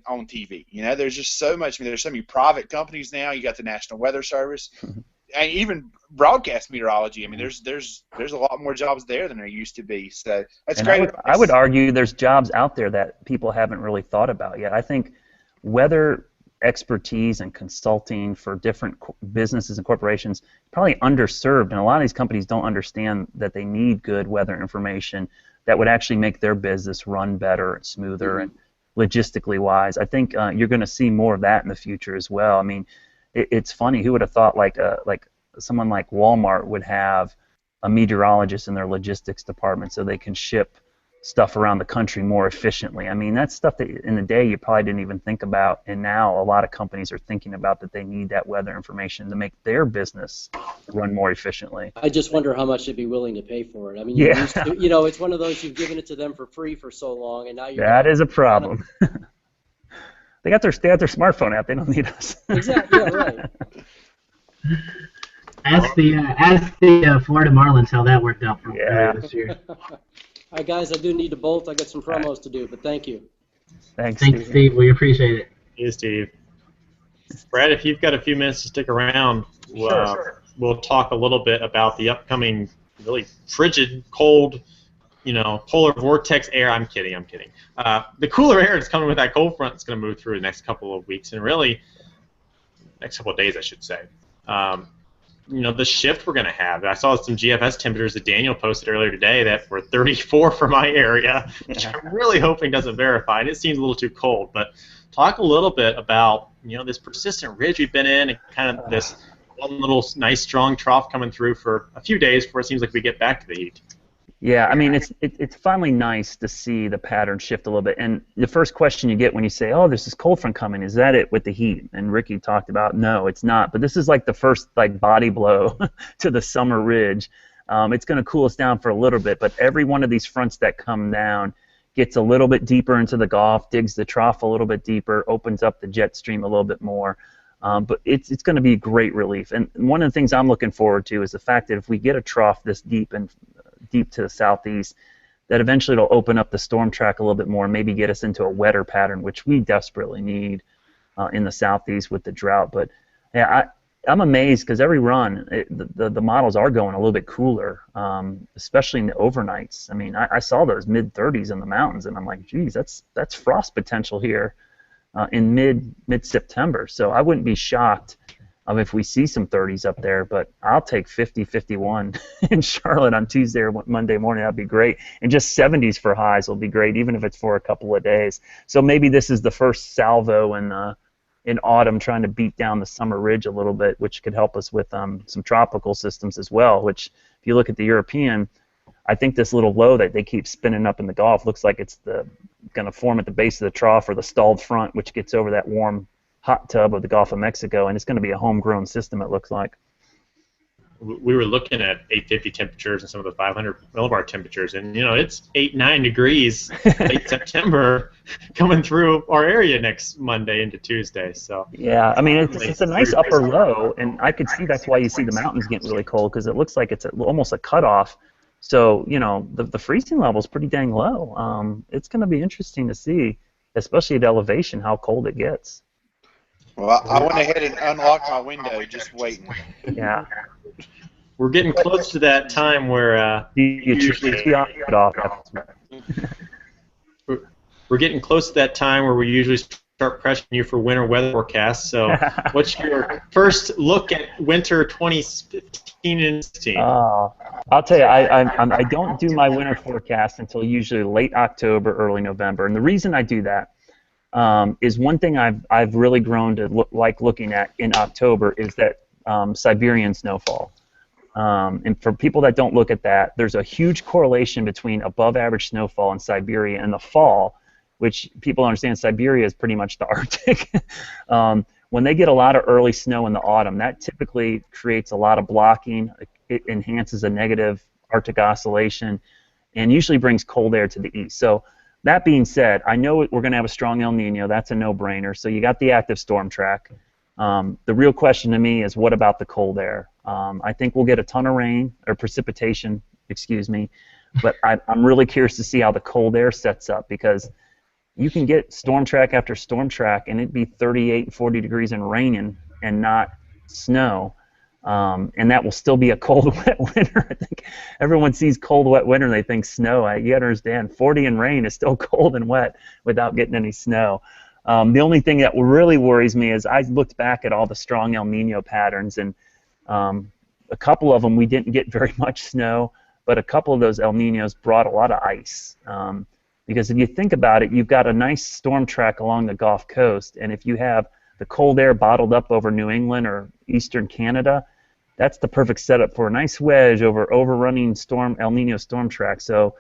on TV. There's just so much. There's so many private companies now. You got the National Weather Service, and even broadcast meteorology. There's a lot more jobs there than there used to be. So that's great. I would argue there's jobs out there that people haven't really thought about yet. I think weather expertise and consulting for different businesses and corporations probably underserved, and a lot of these companies don't understand that they need good weather information that would actually make their business run better and smoother and logistically wise. I think you're going to see more of that in the future as well. I mean, it's funny. Who would have thought like someone like Walmart would have a meteorologist in their logistics department so they can ship stuff around the country more efficiently. I mean, that's stuff that in the day you probably didn't even think about, and now a lot of companies are thinking about that they need that weather information to make their business run more efficiently. I just wonder how much they'd be willing to pay for it. I mean, Yeah. It's one of those, you've given it to them for free for so long, and now you're... That is a problem. They got their smartphone app. They don't need us. Exactly, yeah, right. Ask the Florida Marlins how that worked out for them earlier this year. All right, guys, I do need to bolt. I got some promos to do, but thank you. Thanks, Steve. We appreciate it. You, Steve. Brad, if you've got a few minutes to stick around, we'll talk a little bit about the upcoming really frigid, cold, polar vortex air. I'm kidding. The cooler air that's coming with that cold front is going to move through the next couple of weeks, and really, next couple of days, I should say. The shift we're going to have. I saw some GFS temperatures that Daniel posted earlier today that were 34 for my area, which I'm really hoping doesn't verify. And it seems a little too cold. But talk a little bit about this persistent ridge we've been in, and kind of this one little nice strong trough coming through for a few days before it seems like we get back to the heat. Yeah, I mean, it's finally nice to see the pattern shift a little bit. And the first question you get when you say, oh, there's this cold front coming, is that it with the heat? And Ricky talked about, no, it's not. But this is like the first body blow to the summer ridge. It's going to cool us down for a little bit, but every one of these fronts that come down gets a little bit deeper into the Gulf, digs the trough a little bit deeper, opens up the jet stream a little bit more. But it's going to be great relief. And one of the things I'm looking forward to is the fact that if we get a trough this deep to the southeast, that eventually it'll open up the storm track a little bit more and maybe get us into a wetter pattern, which we desperately need in the southeast with the drought. But yeah, I'm amazed because every run, the models are going a little bit cooler, especially in the overnights. I mean, I saw those mid-30s in the mountains, and I'm like, geez, that's frost potential here in mid-September. So I wouldn't be shocked if we see some 30s up there, but I'll take 50, 51 in Charlotte on Tuesday or Monday morning. That'd be great. And just 70s for highs will be great, even if it's for a couple of days. So maybe this is the first salvo in autumn trying to beat down the summer ridge a little bit, which could help us with some tropical systems as well, which if you look at the European, I think this little low that they keep spinning up in the Gulf looks like it's going to form at the base of the trough or the stalled front, which gets over that warm hot tub of the Gulf of Mexico, and it's going to be a homegrown system, it looks like. We were looking at 850 temperatures and some of the 500 millibar temperatures, and it's 8-9 degrees late September coming through our area next Monday into Tuesday. So yeah, I mean it's a nice upper low, and I could see that's why you see the mountains getting really cold, because it looks like it's almost a cutoff. So the freezing level is pretty dang low. It's going to be interesting to see, especially at elevation, how cold it gets. Well, I went ahead and unlocked my window, just waiting. Yeah. We're getting close to that time where we're getting close to that time where we usually start pressuring you for winter weather forecasts. So, what's your first look at winter 2015 and 16? I'll tell you, I don't do my winter forecast until usually late October, early November, and the reason I do that is one thing I've really grown to like looking at in October is that Siberian snowfall. And for people that don't look at that, there's a huge correlation between above average snowfall in Siberia in the fall, which people understand Siberia is pretty much the Arctic. When they get a lot of early snow in the autumn, that typically creates a lot of blocking. It enhances a negative Arctic oscillation and usually brings cold air to the east. So that being said, I know we're going to have a strong El Nino. That's a no-brainer. So you got the active storm track. The real question to me is, what about the cold air? I think we'll get a ton of rain, or precipitation, excuse me. But I'm really curious to see how the cold air sets up, because you can get storm track after storm track, and it'd be 38, 40 degrees and raining and not snow. And that will still be a cold, wet winter. I think everyone sees cold, wet winter and they think snow. You got to understand, 40 and rain is still cold and wet without getting any snow. The only thing that really worries me is I looked back at all the strong El Nino patterns, and a couple of them we didn't get very much snow, but a couple of those El Ninos brought a lot of ice. Because if you think about it, you've got a nice storm track along the Gulf Coast, and if you have the cold air bottled up over New England or eastern Canada, that's the perfect setup for a nice wedge over overrunning El Nino storm track. So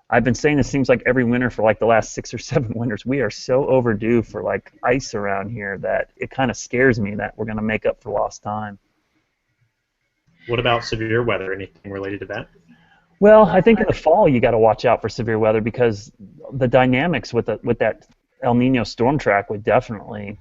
I've been saying this seems like every winter for like the last 6 or 7 winters, we are so overdue for like ice around here that it kind of scares me that we're going to make up for lost time. What about severe weather? Anything related to that? Well, I think in the fall you got to watch out for severe weather because the dynamics with that El Nino storm track would definitely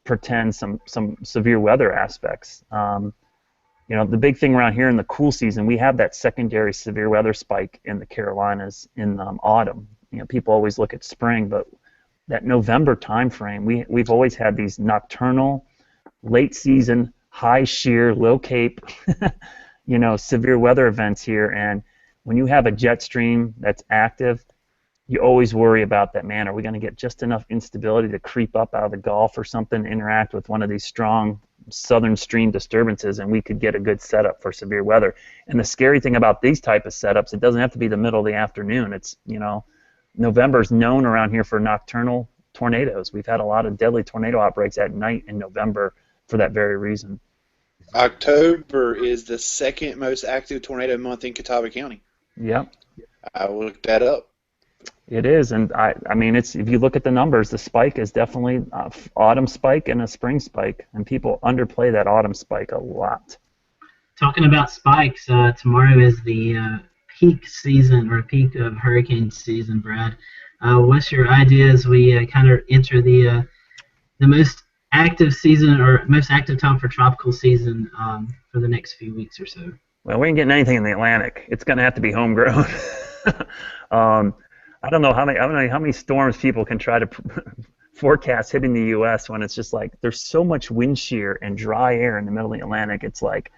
portend some severe weather aspects. You know, the big thing around here in the cool season, we have that secondary severe weather spike in the Carolinas in autumn. You know, people always look at spring, but that November time frame, we've always had these nocturnal, late season, high shear, low cape, you know, severe weather events here. And when you have a jet stream that's active, you always worry about that, man, are we going to get just enough instability to creep up out of the Gulf or something, interact with one of these strong southern stream disturbances, and we could get a good setup for severe weather. And the scary thing about these type of setups, it doesn't have to be the middle of the afternoon. It's, you know, November's known around here for nocturnal tornadoes. We've had a lot of deadly tornado outbreaks at night in November for that very reason. October is the second most active tornado month in Catawba County. Yep. I looked that up. It is, and I mean, it's, if you look at the numbers, the spike is definitely an autumn spike and a spring spike, and people underplay that autumn spike a lot. Talking about spikes, tomorrow is the peak season or peak of hurricane season, Brad. What's your idea as we kind of enter the most active season or most active time for tropical season for the next few weeks or so? Well, we ain't getting anything in the Atlantic. It's going to have to be homegrown. I don't know how many storms people can try to forecast hitting the U.S. when it's just like there's so much wind shear and dry air in the middle of the Atlantic. It's like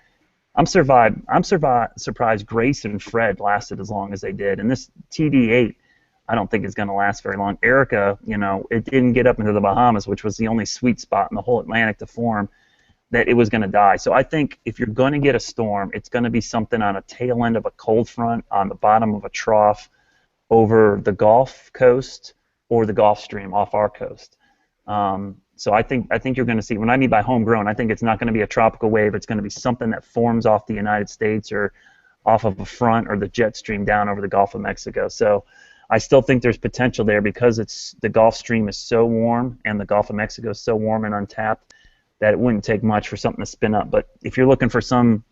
I'm surprised Grace and Fred lasted as long as they did, and this TD8 I don't think is going to last very long. Erica, you know, it didn't get up into the Bahamas, which was the only sweet spot in the whole Atlantic to form, that it was going to die. So I think if you're going to get a storm, it's going to be something on a tail end of a cold front on the bottom of a trough over the Gulf Coast or the Gulf Stream off our coast. So I think you're going to see, when I mean by homegrown, I think it's not going to be a tropical wave. It's going to be something that forms off the United States or off of a front or the jet stream down over the Gulf of Mexico. So I still think there's potential there because the Gulf Stream is so warm and the Gulf of Mexico is so warm and untapped that it wouldn't take much for something to spin up. But if you're looking for some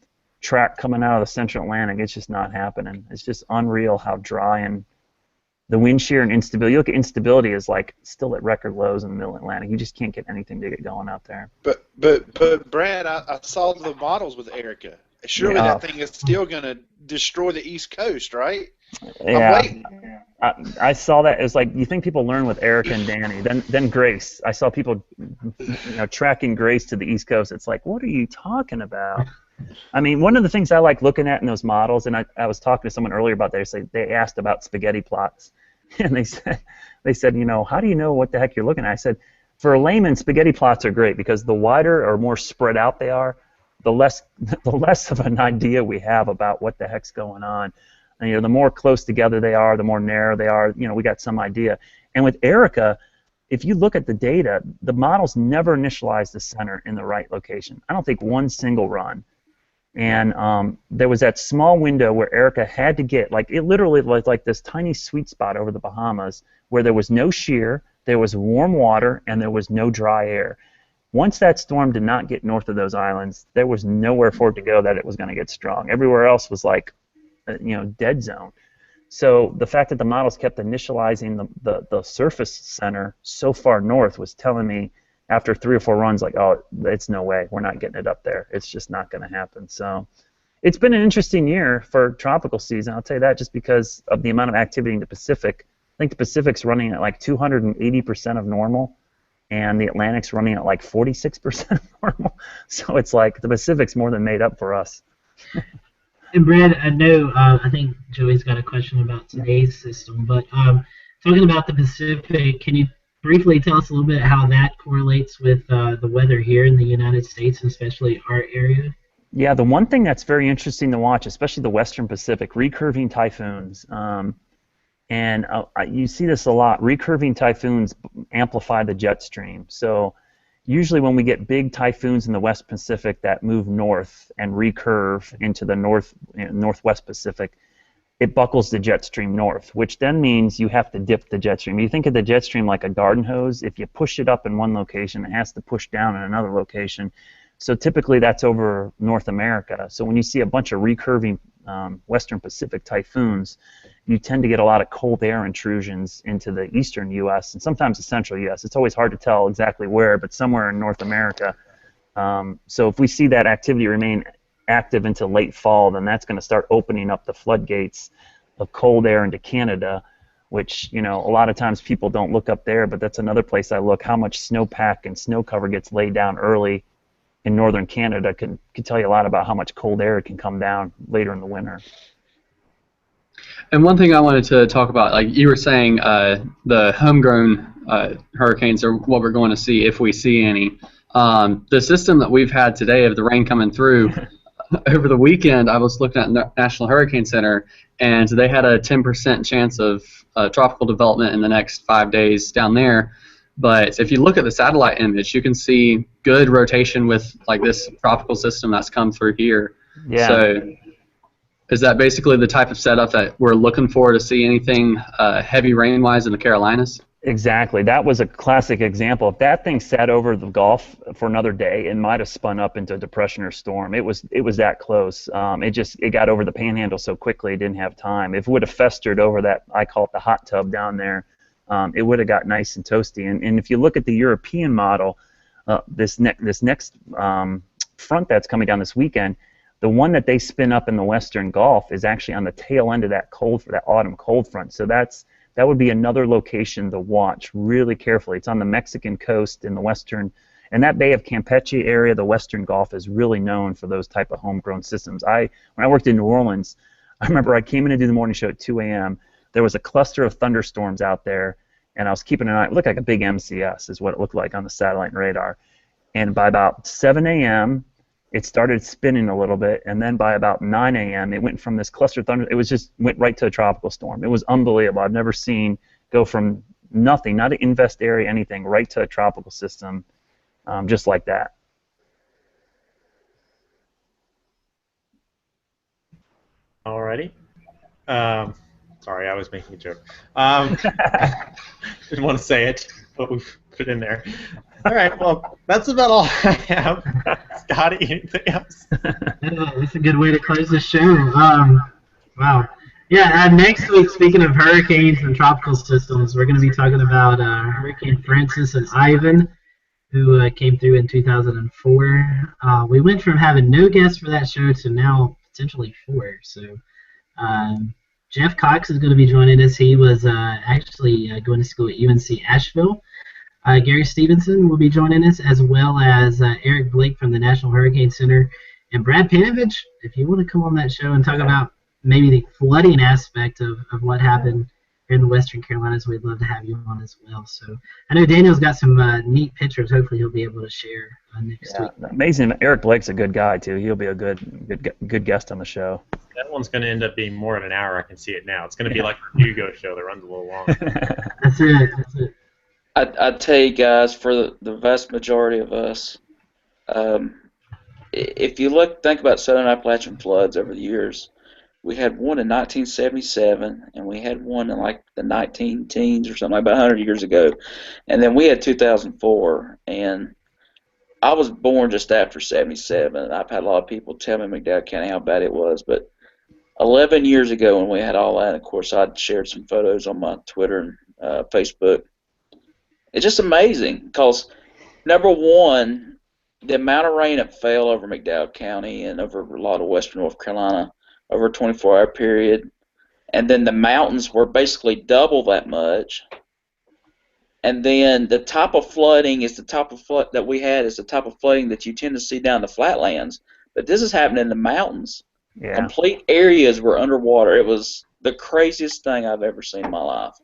track coming out of the Central Atlantic, it's just not happening. It's just unreal how dry and the wind shear and instability. You look at instability is like still at record lows in the Middle Atlantic. You just can't get anything to get going out there. But Brad, I saw the models with Erica. Surely that thing is still going to destroy the East Coast, right? Yeah. I'm waiting. I saw that. It was like, you think people learn with Erica and Danny, then Grace. I saw people, tracking Grace to the East Coast. It's like, what are you talking about? I mean, one of the things I like looking at in those models, and I was talking to someone earlier about this. They asked about spaghetti plots, and they said, how do you know what the heck you're looking at? I said, for a layman, spaghetti plots are great because the wider or more spread out they are, the less of an idea we have about what the heck's going on. And, the more close together they are, the more narrow they are, we got some idea. And with Erica, if you look at the data, the models never initialize the center in the right location. I don't think one single run. And there was that small window where Erica had to get, it literally was like this tiny sweet spot over the Bahamas where there was no shear, there was warm water, and there was no dry air. Once that storm did not get north of those islands, there was nowhere for it to go that it was going to get strong. Everywhere else was like, dead zone. So the fact that the models kept initializing the surface center so far north was telling me after 3 or 4 runs, it's no way. We're not getting it up there. It's just not going to happen. So it's been an interesting year for tropical season. I'll tell you that just because of the amount of activity in the Pacific. I think the Pacific's running at 280% of normal, and the Atlantic's running at 46% of normal. So it's like the Pacific's more than made up for us. And Brad, I know, I think Joey's got a question about today's system, but talking about the Pacific, can you briefly tell us a little bit how that correlates with the weather here in the United States, and especially our area? Yeah, the one thing that's very interesting to watch, especially the Western Pacific, recurving typhoons. And you see this a lot. Recurving typhoons amplify the jet stream. So usually when we get big typhoons in the West Pacific that move north and recurve into the northwest Pacific, it buckles the jet stream north, which then means you have to dip the jet stream. You think of the jet stream like a garden hose. If you push it up in one location, it has to push down in another location. So typically that's over North America. So when you see a bunch of recurving Western Pacific typhoons, you tend to get a lot of cold air intrusions into the eastern U.S. and sometimes the central U.S. It's always hard to tell exactly where, but somewhere in North America. So if we see that activity remain active into late fall, then that's going to start opening up the floodgates of cold air into Canada, which, a lot of times people don't look up there, but that's another place I look. How much snowpack and snow cover gets laid down early in northern Canada can tell you a lot about how much cold air can come down later in the winter. And one thing I wanted to talk about, like you were saying, the homegrown hurricanes are what we're going to see if we see any. The system that we've had today of the rain coming through, over the weekend I was looking at National Hurricane Center, and they had a 10% chance of tropical development in the next 5 days down there. But if you look at the satellite image, you can see good rotation with like this tropical system that's come through here. Yeah. So is that basically the type of setup that we're looking for to see anything heavy rain-wise in the Carolinas? Exactly. That was a classic example. If that thing sat over the Gulf for another day, it might have spun up into a depression or storm. It was that close. It got over the Panhandle so quickly it didn't have time. If it would have festered over that, I call it the hot tub down there, it would have got nice and toasty. And if you look at the European model, this next front that's coming down this weekend, the one that they spin up in the Western Gulf is actually on the tail end of that autumn cold front. So that would be another location to watch really carefully. It's on the Mexican coast in the western, and that Bay of Campeche area, the Western Gulf, is really known for those type of homegrown systems. When I worked in New Orleans, I remember I came in to do the morning show at 2 a.m. There was a cluster of thunderstorms out there, and I was keeping an eye. It looked like a big MCS is what it looked like on the satellite and radar. And by about 7 a.m., it started spinning a little bit, and then by about 9 a.m., it went from this cluster of thunder. Went right to a tropical storm. It was unbelievable. I've never seen go from nothing, not an invest area, anything, right to a tropical system, just like that. Alrighty. Sorry, I was making a joke. Didn't want to say it, but we've put it in there. All right, well, that's about all I have. Scotty, anything else? That's a good way to close the show. Wow. Yeah, next week, speaking of hurricanes and tropical systems, we're going to be talking about Hurricane Francis and Ivan, who came through in 2004. We went from having no guests for that show to now potentially 4. So Jeff Cox is going to be joining us. He was actually going to school at UNC Asheville. Gary Stevenson will be joining us, as well as Eric Blake from the National Hurricane Center, and Brad Panovich. If you want to come on that show and talk about maybe the flooding aspect of what happened here in the Western Carolinas, we'd love to have you on as well. So I know Daniel's got some neat pictures. Hopefully he'll be able to share next week. Amazing. Eric Blake's a good guy too. He'll be a good guest on the show. That one's going to end up being more than an hour. I can see it now. It's going to be like a Hugo show that runs a little long. That's it. I'd tell you guys, for the vast majority of us, if you think about Southern Appalachian floods over the years, we had one in 1977, and we had one in like the 19-teens or something, like about 100 years ago, and then we had 2004, and I was born just after 77, and I've had a lot of people tell me in McDowell County how bad it was, but 11 years ago when we had all that, and of course I'd shared some photos on my Twitter and Facebook. It's just amazing because, number one, the amount of rain that fell over McDowell County and over a lot of western North Carolina over a 24-hour period, and then the mountains were basically double that much. And then the type of flooding is the type of flood that we had is the type of flooding that you tend to see down the flatlands. But this is happening in the mountains. Yeah. Complete areas were underwater. It was the craziest thing I've ever seen in my life.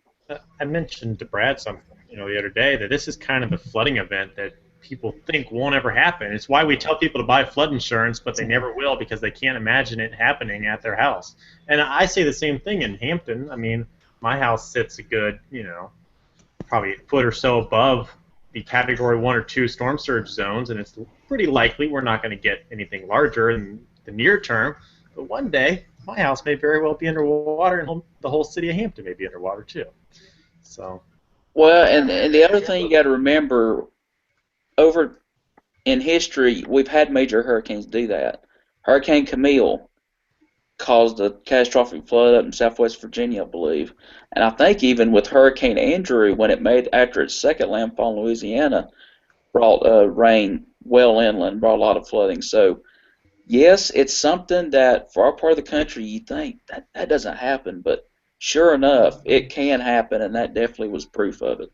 I mentioned to Brad something. the other day that this is kind of the flooding event that people think won't ever happen. It's why we tell people to buy flood insurance, but they never will because they can't imagine it happening at their house. And I say the same thing in Hampton. I mean, my house sits a good, probably a foot or so above the Category 1 or 2 storm surge zones, and it's pretty likely we're not going to get anything larger in the near term. But one day, my house may very well be underwater, and the whole city of Hampton may be underwater too. So. Well, and the other thing you got to remember, over in history, we've had major hurricanes do that. Hurricane Camille caused a catastrophic flood up in Southwest Virginia, I believe. And I think even with Hurricane Andrew, when it made after its second landfall in Louisiana, brought rain well inland, brought a lot of flooding. So, yes, it's something that for our part of the country, you think that doesn't happen, but sure enough, it can happen, and that definitely was proof of it.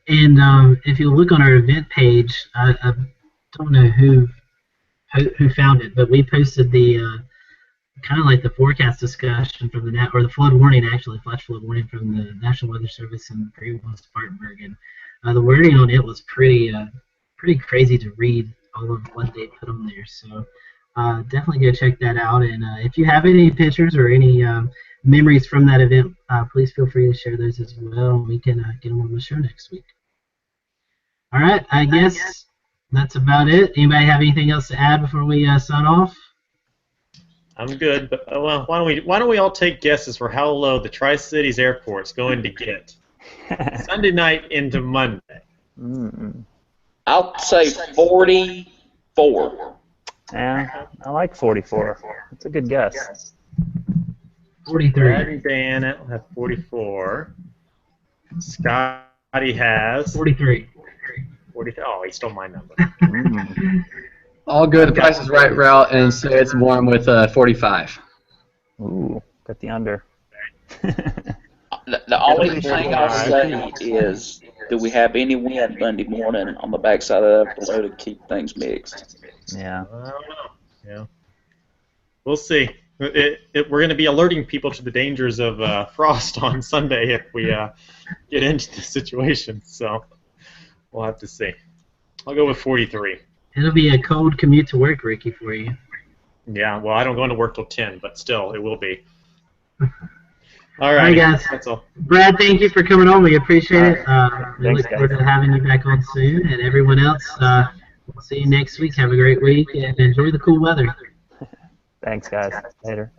And if you look on our event page, I don't know who found it, but we posted the kind of like the forecast discussion from the flood warning, actually, flash flood warning from the National Weather Service in Great-Spartanburg, and the wording on it was pretty crazy to read, all of what they put on there. So definitely go check that out. And if you have any pictures or any memories from that event, please feel free to share those as well, and we can get them on the show next week. All right, I guess that's about it. Anybody have anything else to add before we sign off? I'm good, but well, why don't we all take guesses for how low the Tri-Cities Airport's going to get Sunday night into Monday? I'll say 44. Yeah, I like 44. That's a good guess. 43. Brad and Dan have 44. Scotty has 43. 43. Oh, he stole my number. I'll go the Price is Right route and say it's warm with 45. Ooh, got the under. The only thing I'll say is, do we have any wind Monday morning on the backside of that below to keep things mixed? Yeah. I don't know. Yeah. We'll see. We're going to be alerting people to the dangers of frost on Sunday if we get into the situation. So we'll have to see. I'll go with 43. It'll be a cold commute to work, Ricky, for you. Yeah, well, I don't go into work till 10, but still, it will be. All right, guys. That's all. Brad, thank you for coming on. We appreciate it. We Thanks, look forward to having you back on soon. And everyone else, we'll see you next week. Have a great week and enjoy the cool weather. Thanks, guys. Later.